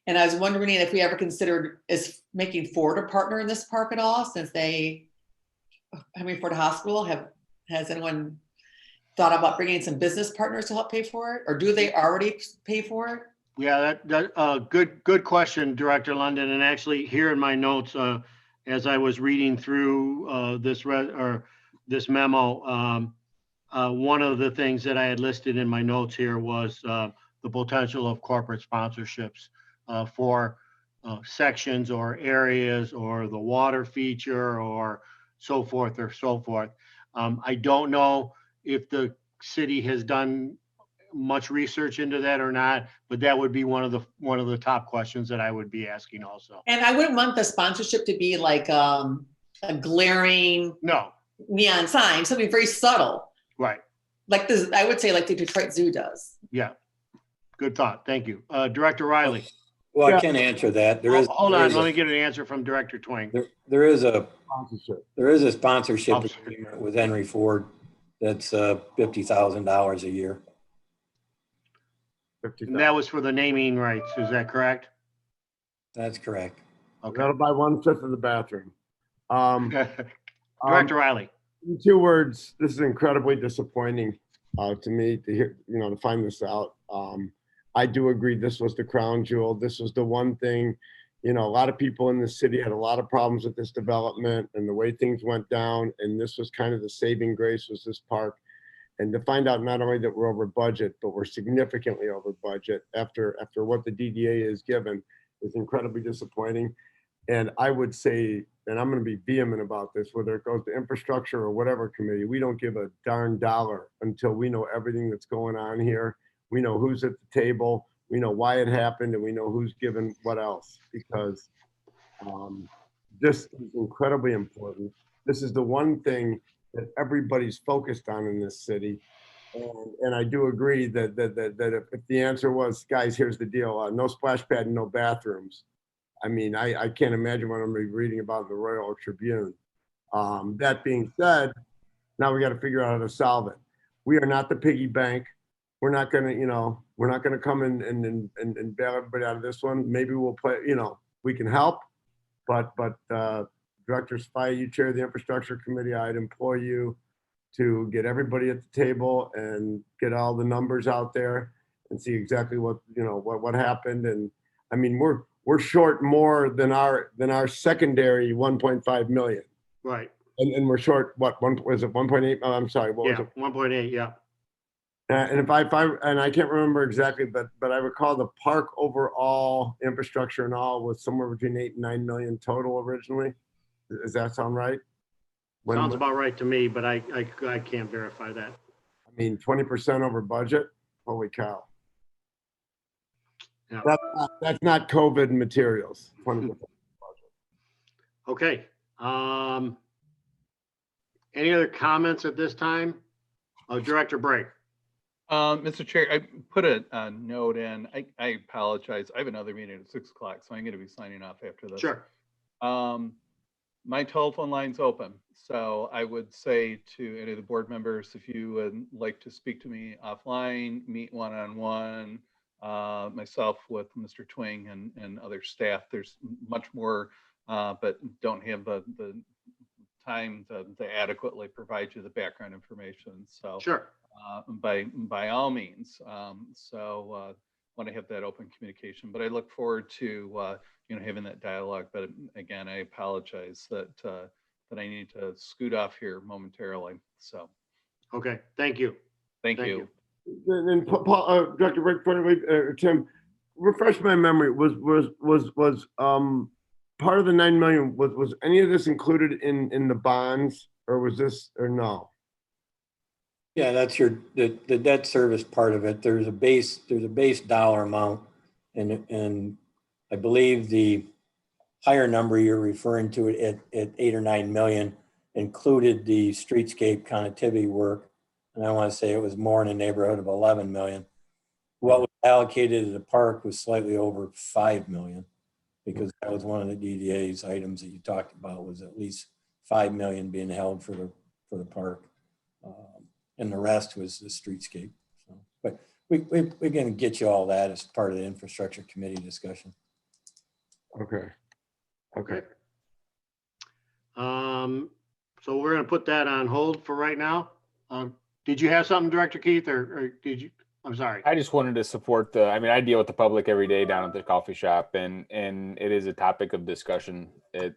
And I was wondering if we ever considered making Ford a partner in this park at all, since Henry Ford Hospital, has anyone thought about bringing some business partners to help pay for it, or do they already pay for it? Yeah, good question, Director London. And actually, here in my notes, as I was reading through this memo, one of the things that I had listed in my notes here was the potential of corporate sponsorships for sections or areas or the water feature or so forth. I don't know if the city has done much research into that or not, but that would be one of the top questions that I would be asking also. And I wouldn't want the sponsorship to be like a glaring neon sign, something very subtle. Right. Like this, I would say like the Detroit Zoo does. Yeah. Good thought. Thank you. Director Riley. Well, I can answer that. Hold on. Let me get an answer from Director Twain. There is a sponsorship agreement with Henry Ford that's $50,000 a year. And that was for the naming rights. Is that correct? That's correct. Okay. That'll buy 1/5 of the bathroom. Director Riley. In 2 words, this is incredibly disappointing to me to hear, to find this out. I do agree this was the crown jewel. This was the one thing, a lot of people in the city had a lot of problems with this development and the way things went down. And this was kind of the saving grace, was this park. And to find out not only that we're over budget, but we're significantly over budget after what the DDA is given is incredibly disappointing. And I would say, and I'm going to be vehement about this, whether it goes to infrastructure or whatever committee, we don't give a darn dollar until we know everything that's going on here. We know who's at the table, we know why it happened, and we know who's given what else, because this is incredibly important. This is the one thing that everybody's focused on in this city. And I do agree that if the answer was, guys, here's the deal, no splash pad and no bathrooms. I mean, I can't imagine what I'm going to be reading about in the Royal Oak Tribune. That being said, now we got to figure out how to solve it. We are not the piggy bank. We're not going to, we're not going to come in and bail everybody out of this one. Maybe we'll play, we can help, but Director Spy, you chair the infrastructure committee. I'd implore you to get everybody at the table and get all the numbers out there and see exactly what happened. And I mean, we're short more than our secondary 1.5 million. Right. And we're short, what, was it 1.8? Oh, I'm sorry, what was it? 1.8, yeah. And if I can't remember exactly, but I recall the park overall infrastructure and all was somewhere between 8 and 9 million total originally. Does that sound right? Sounds about right to me, but I can't verify that. I mean, 20% over budget. Holy cow! Yeah. That's not COVID materials. 20%. Okay. Any other comments at this time? Director Brake. Mr. Chair, I put a note in. I apologize. I have another meeting at 6 o'clock, so I'm going to be signing off after this. Sure. My telephone line's open, so I would say to any of the board members, if you would like to speak to me offline, meet one-on-one, myself with Mr. Twing and other staff. There's much more, but don't have the time to adequately provide you the background information. So Sure. By all means. Want to have that open communication, but I look forward to having that dialogue. But again, I apologize that I need to scoot off here momentarily. So Okay. Thank you. thank you. And Paul, Dr. Rick, Tim, refresh my memory. Was part of the 9 million, was any of this included in the bonds, or was this, or no? Yeah, that's the debt service part of it. There's a base dollar amount, and I believe the higher number you're referring to at 8 or 9 million included the streetscape connectivity work, and I want to say it was more in the neighborhood of 11 million. What was allocated to the park was slightly over 5 million, because that was one of the DDA's items that you talked about, was at least 5 million being held for the park. And the rest was the streetscape. So, but we're going to get you all that as part of the infrastructure committee discussion. Okay. So we're going to put that on hold for right now. Did you have something, Director Keith, or did you? I'm sorry. I just wanted to support I deal with the public every day down at the coffee shop, and it is a topic of discussion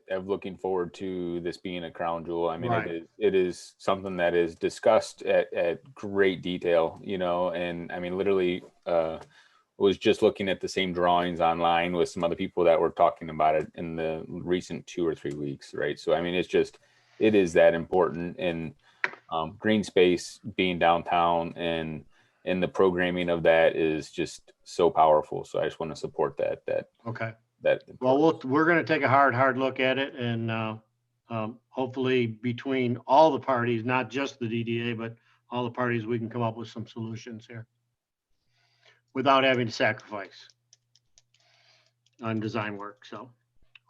of looking forward to this being a crown jewel. I mean, Right. it is something that is discussed at great detail, and I mean, literally was just looking at the same drawings online with some other people that were talking about it in the recent 2 or 3 weeks. Right. So, I mean, it is that important, and green space being downtown and the programming of that is just so powerful. So I just want to support that. Okay. That. Well, we're going to take a hard look at it, and hopefully between all the parties, not just the DDA, but all the parties, we can come up with some solutions here without having to sacrifice on design work. So,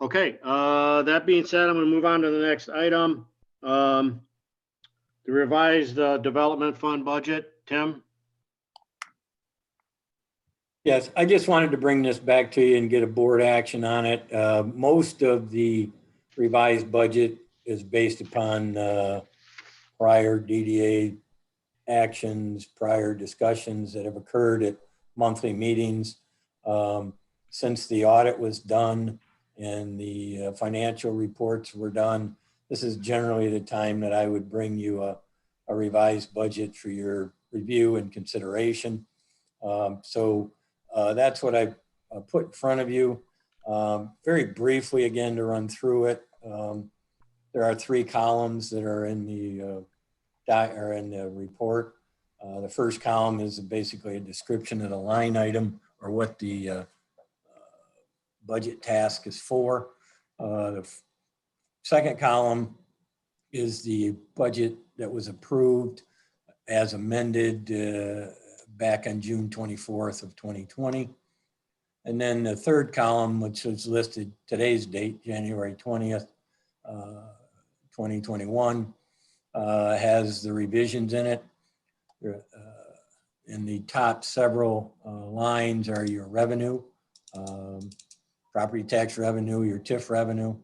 okay. That being said, I'm going to move on to the next item. The revised development fund budget. Tim? Yes, I just wanted to bring this back to you and get a board action on it. Most of the revised budget is based upon prior DDA actions, prior discussions that have occurred at monthly meetings. Since the audit was done and the financial reports were done, this is generally the time that I would bring you a revised budget for your review and consideration. So that's what I put in front of you. Very briefly, again, to run through it, there are 3 columns that are in the report. The first column is basically a description of the line item or what the budget task is for. The second column is the budget that was approved as amended back on June 24th of 2020. And then the third column, which is listed today's date, January 20th, 2021, has the revisions in it. In the top several lines are your revenue, property tax revenue, your TIF revenue,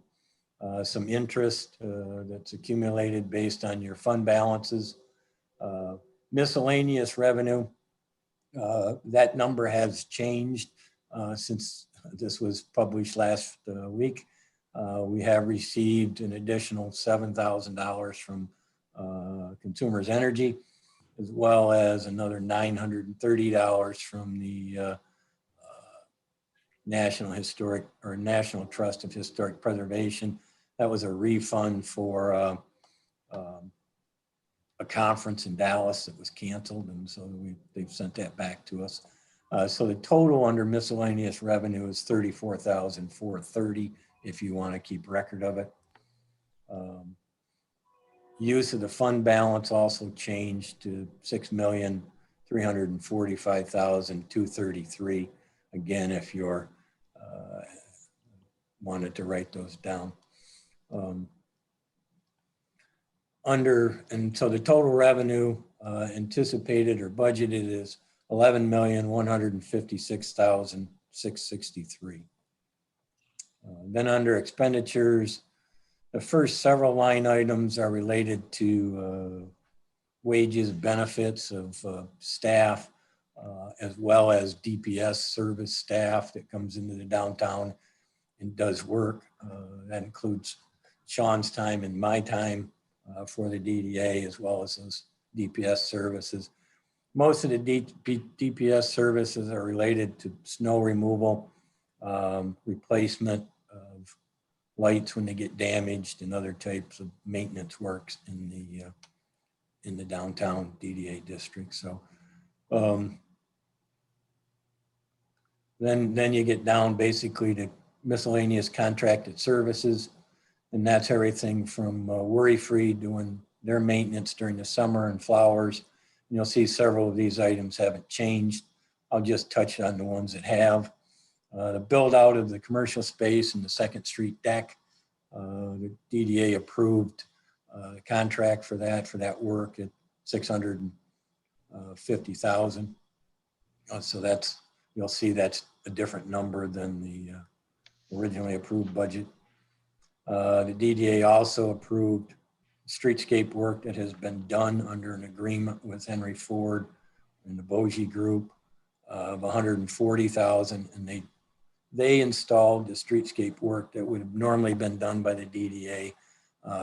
some interest that's accumulated based on your fund balances, miscellaneous revenue. That number has changed since this was published last week. We have received an additional $7,000 from Consumers Energy, as well as another $930 from the National Trust of Historic Preservation. That was a refund for a conference in Dallas that was canceled, and so they've sent that back to us. So the total under miscellaneous revenue is $34,430 if you want to keep record of it. Use of the fund balance also changed to $6,345,233. Again, if you're wanted to write those down. So the total revenue anticipated or budgeted is $11,156,663. Then under expenditures, the first several line items are related to wages, benefits of staff, as well as DPS service staff that comes into the downtown and does work. That includes Sean's time and my time for the DDA, as well as those DPS services. Most of the DPS services are related to snow removal, replacement of lights when they get damaged, and other types of maintenance works in the downtown DDA district. So then you get down basically to miscellaneous contracted services, and that's everything from Worry Free doing their maintenance during the summer and flowers. And you'll see several of these items haven't changed. I'll just touch on the ones that have. The build out of the commercial space and the 2nd Street deck. The DDA approved the contract for that work at $650,000. So you'll see that's a different number than the originally approved budget. The DDA also approved streetscape work that has been done under an agreement with Henry Ford and the Bogie Group of $140,000, and they installed the streetscape work that would have normally been done by the DDA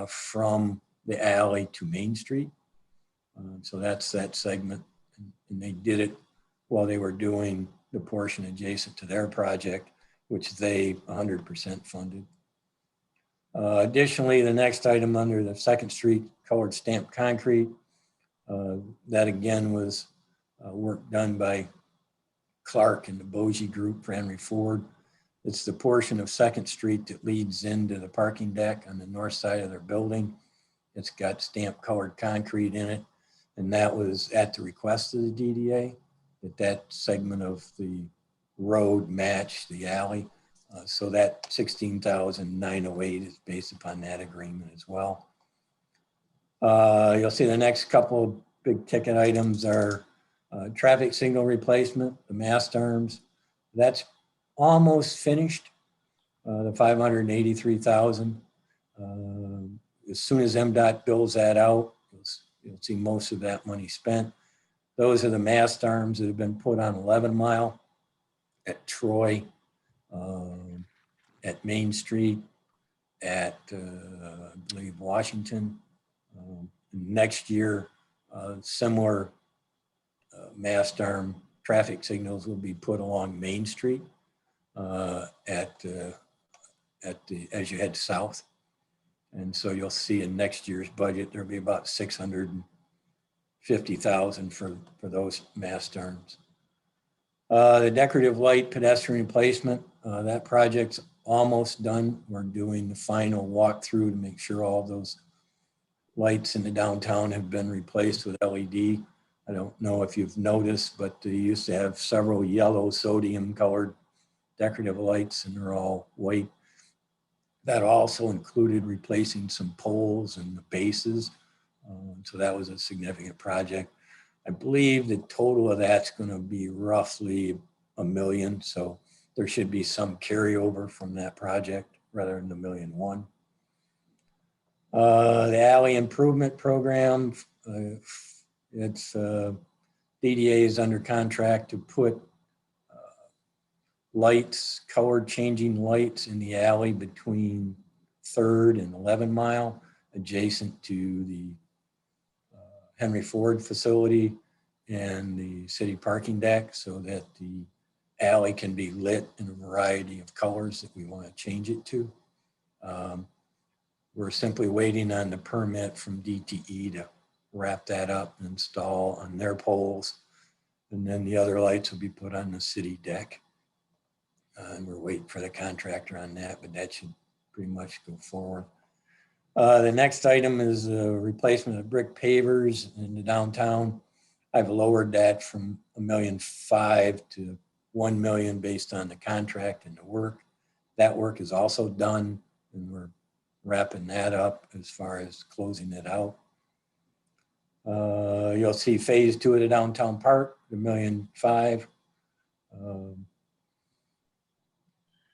from the alley to Main Street. So that's that segment, and they did it while they were doing the portion adjacent to their project, which they 100% funded. Additionally, the next item under the 2nd Street colored stamped concrete, that again was work done by Clark and the Bogie Group for Henry Ford. It's the portion of 2nd Street that leads into the parking deck on the north side of their building. It's got stamped colored concrete in it, and that was at the request of the DDA, that segment of the road matched the alley. So that $16,908 is based upon that agreement as well. You'll see the next couple of big ticket items are traffic signal replacement, the mast arms, That's almost finished, the 583,000. As soon as MDOT bills that out, you'll see most of that money spent. Those are the mast arms that have been put on 11 Mile, at Troy, at Main Street, at, I believe, Washington. Next year, similar mast arm traffic signals will be put along Main Street as you head south. And so you'll see in next year's budget, there'll be about 650,000 for those mast arms. The decorative light pedestrian replacement, that project's almost done. We're doing the final walkthrough to make sure all those lights in the downtown have been replaced with LED. I don't know if you've noticed, but they used to have several yellow sodium colored decorative lights, and they're all white. That also included replacing some poles and the bases. So that was a significant project. I believe the total of that's going to be roughly $1 million. So there should be some carryover from that project rather than the $1.1 million. The alley improvement program, it's DDA is under contract to put lights, color changing lights in the alley between 3rd and 11 Mile, adjacent to the Henry Ford facility and the city parking deck, so that the alley can be lit in a variety of colors that we want to change it to. We're simply waiting on the permit from DTE to wrap that up and install on their poles. And then the other lights will be put on the city deck. And we're waiting for the contractor on that, but that should pretty much go forward. The next item is a replacement of brick pavers in the downtown. I've lowered that from $1.5 million to $1 million based on the contract and the work. That work is also done, and we're wrapping that up as far as closing it out. You'll see phase 2 of the downtown park, the $1.5 million.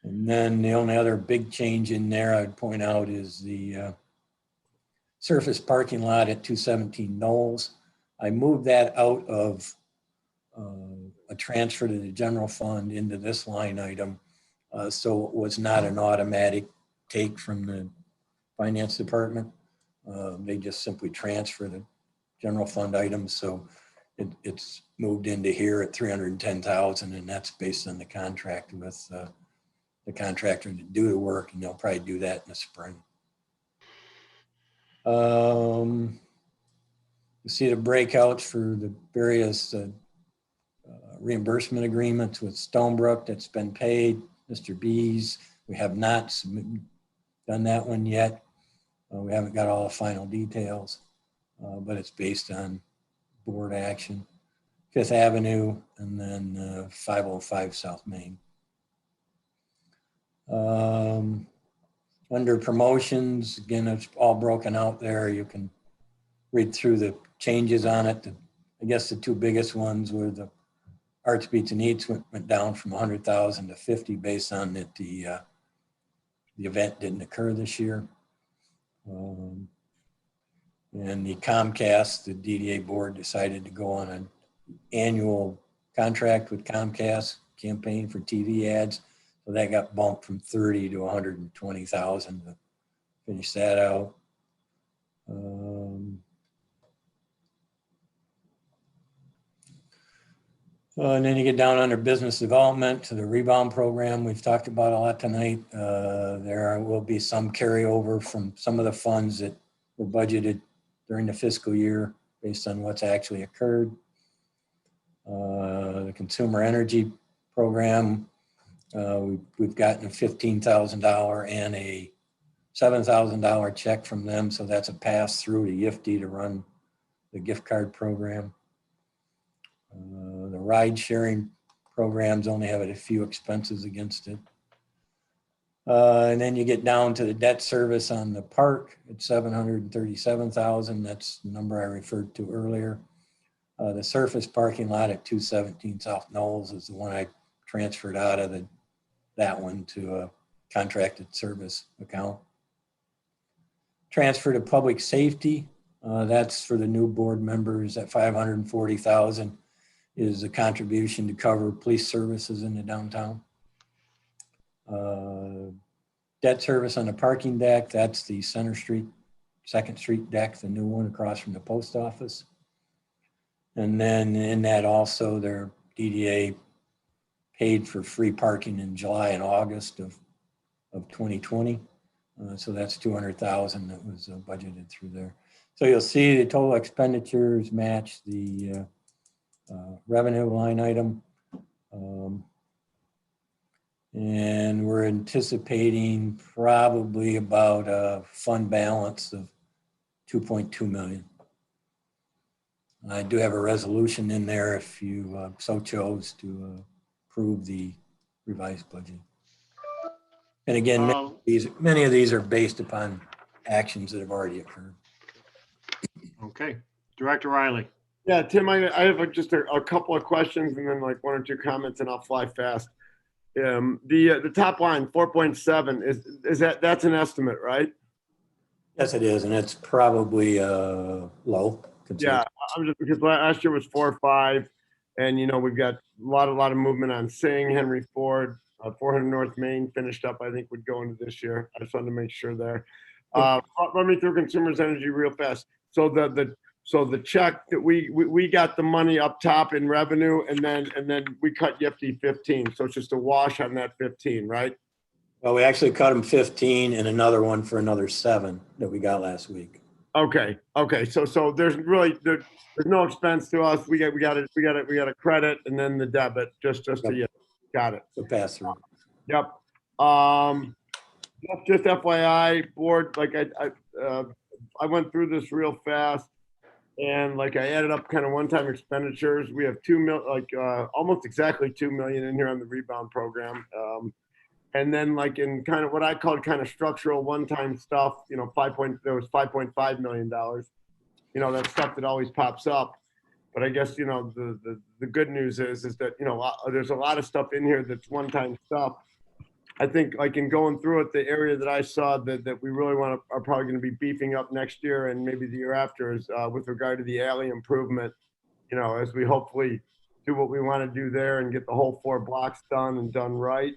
And then the only other big change in there I'd point out is the surface parking lot at 217 Knowles. I moved that out of a transfer to the general fund into this line item. So it was not an automatic take from the finance department. They just simply transfer the general fund items. So it's moved into here at 310,000, and that's based on the contract with the contractor to do the work, and they'll probably do that in the spring. You see the breakouts for the various reimbursement agreements with Stonebrook that's been paid. Mr. B's, we have not done that one yet. We haven't got all the final details, but it's based on board action. 5th Avenue, and then 505 South Main. Under promotions, again, it's all broken out there. You can read through the changes on it. I guess the 2 biggest ones were the Arts, Beats, and Eats went down from 100,000 to 50 based on that the event didn't occur this year. And the Comcast, the DDA board decided to go on an annual contract with Comcast campaign for TV ads. So that got bumped from 30 to 120,000 to finish that out. And then you get down under business development to the rebound program we've talked about a lot tonight. There will be some carryover from some of the funds that were budgeted during the fiscal year based on what's actually occurred. The consumer energy program, we've gotten a $15,000 and a $7,000 check from them. So that's a pass through to YIFT to run the gift card program. The ride sharing programs only have a few expenses against it. And then you get down to the debt service on the park at $737,000. That's the number I referred to earlier. The surface parking lot at 217 South Knowles is the one I transferred out of that one to a contracted service account. Transfer to public safety, that's for the new board members at 540,000 is a contribution to cover police services in the downtown. Debt service on the parking deck, that's the Center Street, 2nd Street deck, the new one across from the post office. And then in that also their DDA paid for free parking in July and August of 2020. So that's 200,000 that was budgeted through there. So you'll see the total expenditures match the revenue line item. And we're anticipating probably about a fund balance of 2.2 million. I do have a resolution in there if you so chose to approve the revised budget. And again, many of these are based upon actions that have already occurred. Okay, Director Riley. Yeah, Tim, I have just a couple of questions and then like 1 or 2 comments and I'll fly fast. The top line, 4.7, is that's an estimate, right? Yes, it is, and it's probably low. Yeah, I'm just because last year was 4 or 5, and you know we've got a lot of movement on Sing, Henry Ford, 400 North Main finished up. I think would go into this year. I just wanted to make sure there. Run me through Consumers Energy real fast. So the check that we got the money up top in revenue, and then we cut Yifty 15. So it's just a wash on that 15, right? Well, we actually cut them 15 and another one for another 7 that we got last week. Okay. So there's no expense to us. We got a credit and then the debit just to you. Got it. So pass through. Yep. Just FYI, board. Like I went through this real fast, and like I added up kind of one-time expenditures. We have almost exactly 2 million in here on the rebound program. And then like in kind of what I called kind of structural one-time stuff, you know, there was $5.5 million. You know, that stuff that always pops up. But I guess, you know, the good news is that, you know, there's a lot of stuff in here that's one-time stuff. I think like in going through it, the area that I saw that we really are probably going to be beefing up next year and maybe the year after is with regard to the alley improvement, you know, as we hopefully do what we want to do there and get the whole 4 blocks done and done right.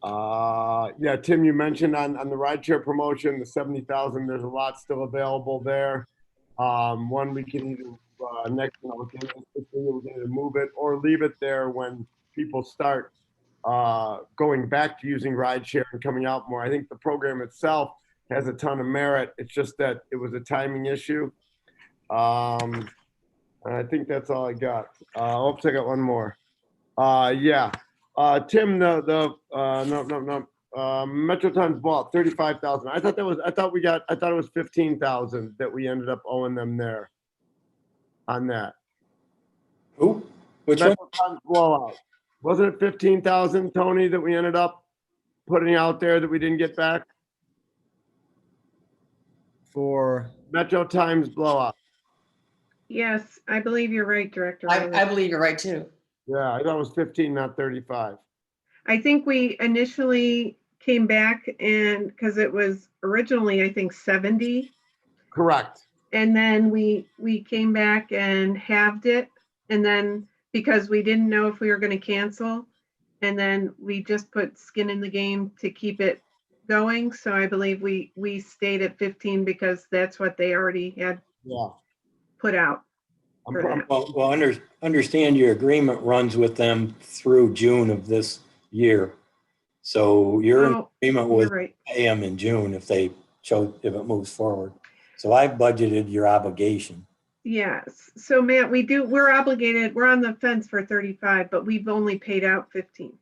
Yeah, Tim, you mentioned on the rideshare promotion, the 70,000, there's a lot still available there. One, we can either next, you know, we can either move it or leave it there when people start going back to using rideshare and coming out more. I think the program itself has a ton of merit. It's just that it was a timing issue. And I think that's all I got. Oops, I got one more. Yeah. Tim, no. Metro Times bought 35,000. I thought it was 15,000 that we ended up owing them there on that. Who? Which Metro one? Times blowout. Wasn't it 15,000, Tony, that we ended up putting out there that we didn't get back? For Metro Times blowout. Yes, I believe you're right, Director. I believe you're right too. Yeah, I thought it was 15, not 35. I think we initially came back and because it was originally, I think 70. Correct. And then we came back and halved it. And then because we didn't know if we were going to cancel, and then we just put skin in the game to keep it going. So I believe we stayed at 15 because that's what they already had put out. Well, understand your agreement runs with them through June of this year. So your agreement was pay them in June if it moves forward. So I budgeted your obligation. Yes. So Matt, we're obligated, we're on the fence for 35, but we've only paid out 15.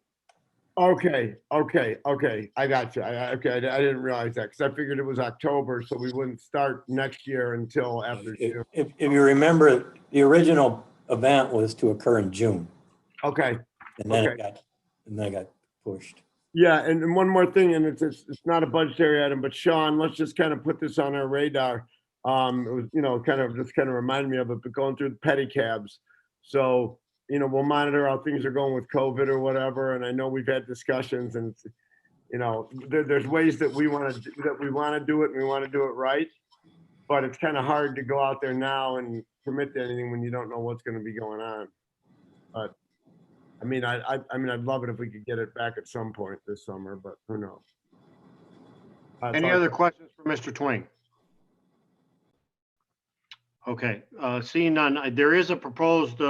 Okay. I got you. I didn't realize that because I figured it was October, so we wouldn't start next year until after June. If you remember, the original event was to occur in June. Okay. And then it got pushed. Yeah, and one more thing, and it's not a budgetary item, but Sean, let's just kind of put this on our radar. It was, you know, kind of reminded me of it, but going through the pedicabs. So we'll monitor how things are going with COVID or whatever. And I know we've had discussions, and there's ways that we want to do it, and we want to do it right. But it's kind of hard to go out there now and commit to anything when you don't know what's going to be going on. But I mean, I'd love it if we could get it back at some point this summer, but who knows? Any other questions for Mr. Twain? Okay, seeing none, there is a proposed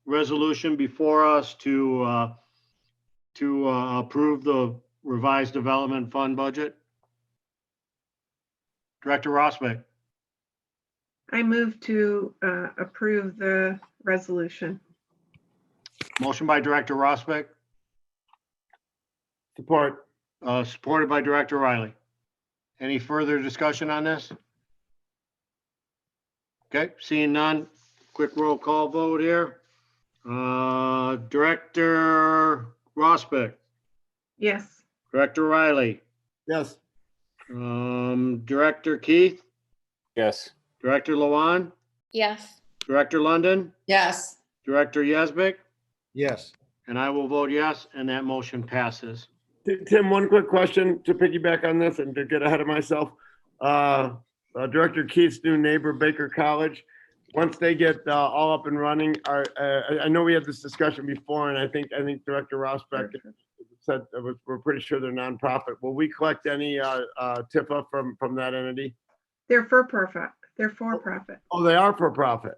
resolution before us to approve the revised development fund budget. Director Rossbeck, I move to approve the resolution. motion by Director Rossbeck, Support. supported by Director Riley. Any further discussion on this? Okay, seeing none, quick roll call vote here. Director Rossbeck, Yes. Director Riley, Yes. Director Keith, Yes. Director Lawan, Yes. Director London, Yes. Director Yazbek, Yes. and I will vote yes, and that motion passes. Tim, one quick question to piggyback on this and to get ahead of myself. Director Keith's new neighbor, Baker College, once they get all up and running, I know we had this discussion before, and I think Director Rosbeck said we're pretty sure they're nonprofit. Will we collect any TIFA from that entity? They're for profit. They're for profit. Oh, they are for profit.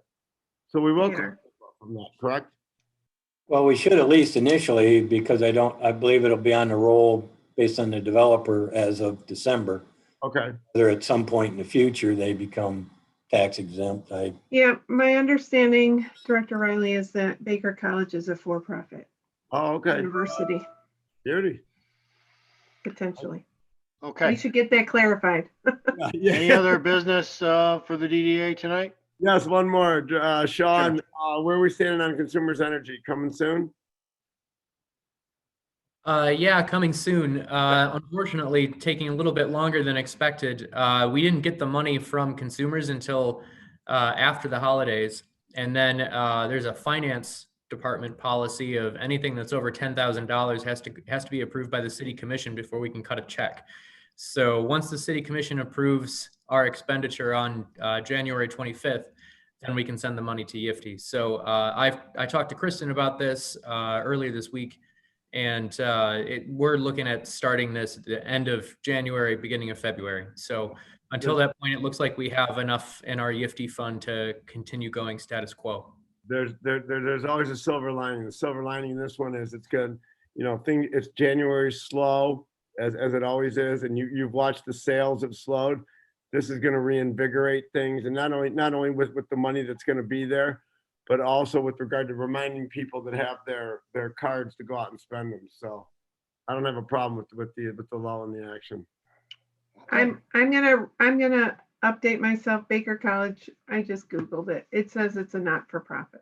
So we will They collect are. TIFA from that, correct? Well, we should at least initially, because I believe it'll be on the roll based on the developer as of December. Okay. Whether at some point in the future they become tax exempt, Yeah, my understanding, Director Riley, is that Baker College is a for-profit Oh, okay. university, Beauty. potentially. We Okay, should get that clarified. any other business for the DDA tonight? Yes, one more. Sean, where are we standing on Consumers Energy? Coming soon? Yeah, coming soon. Unfortunately, taking a little bit longer than expected. We didn't get the money from consumers until after the holidays. And then there's a finance department policy of anything that's over $10,000 has to be approved by the city commission before we can cut a check. So once the city commission approves our expenditure on January 25th, then we can send the money to YIFT. So I talked to Kristen about this earlier this week. And we're looking at starting this at the end of January, beginning of February. So until that point, it looks like we have enough in our YIFT fund to continue going status quo. There's always a silver lining. The silver lining in this one is it's good. It's January slow as it always is, and you've watched the sales have slowed. This is going to reinvigorate things, and not only with the money that's going to be there, but also with regard to reminding people that have their cards to go out and spend them. So I don't have a problem with the lull in the action. I'm gonna update myself. Baker College, I just Googled it. It says it's a not-for-profit.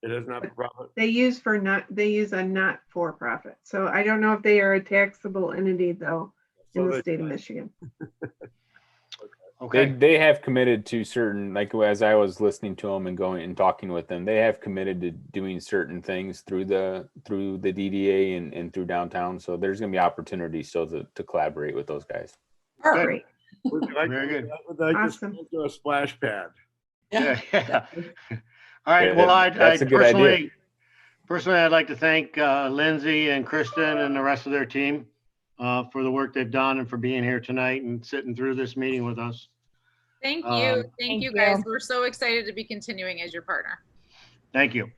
It is not for profit. They use a not-for-profit. So I don't know if they are a taxable entity though in the state of Michigan. Okay, They have committed to certain, like as I was listening to them and going and talking with them, they have committed to doing certain things through the DDA and through downtown. So there's going to be opportunities still to collaborate with those guys. Great. very good. Awesome. To a splash pad. Yeah. All right, Yeah, well, that's a good idea. personally, I'd like to thank Lindsay and Kristen and the rest of their team for the work they've done and for being here tonight and sitting through this meeting with us. Thank you. Um, Thank you guys. We're so excited to be continuing as your partner. Thank you.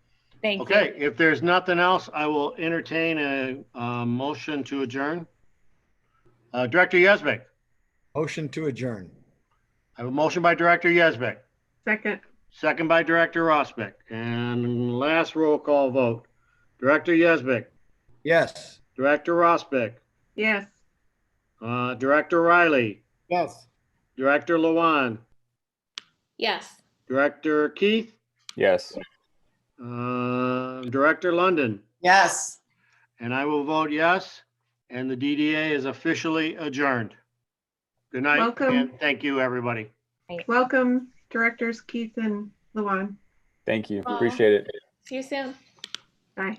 Thank you. Okay, if there's nothing else, I will entertain a motion to adjourn. Director Yazbek, Motion to adjourn. I have a motion by Director Yazbek, Second, second by Director Rosbeck, and last roll call vote. Director Yazbek, Yes. Director Rosbeck, yes. Director Riley, Yes. Director Lawan, Yes. Director Keith, Yes. Director London, Yes. and I will vote yes, and the DDA is officially adjourned. Good night, Welcome. and thank you, everybody. Welcome, Directors Keith and Luan. Thank you. Appreciate it. See you soon. Bye.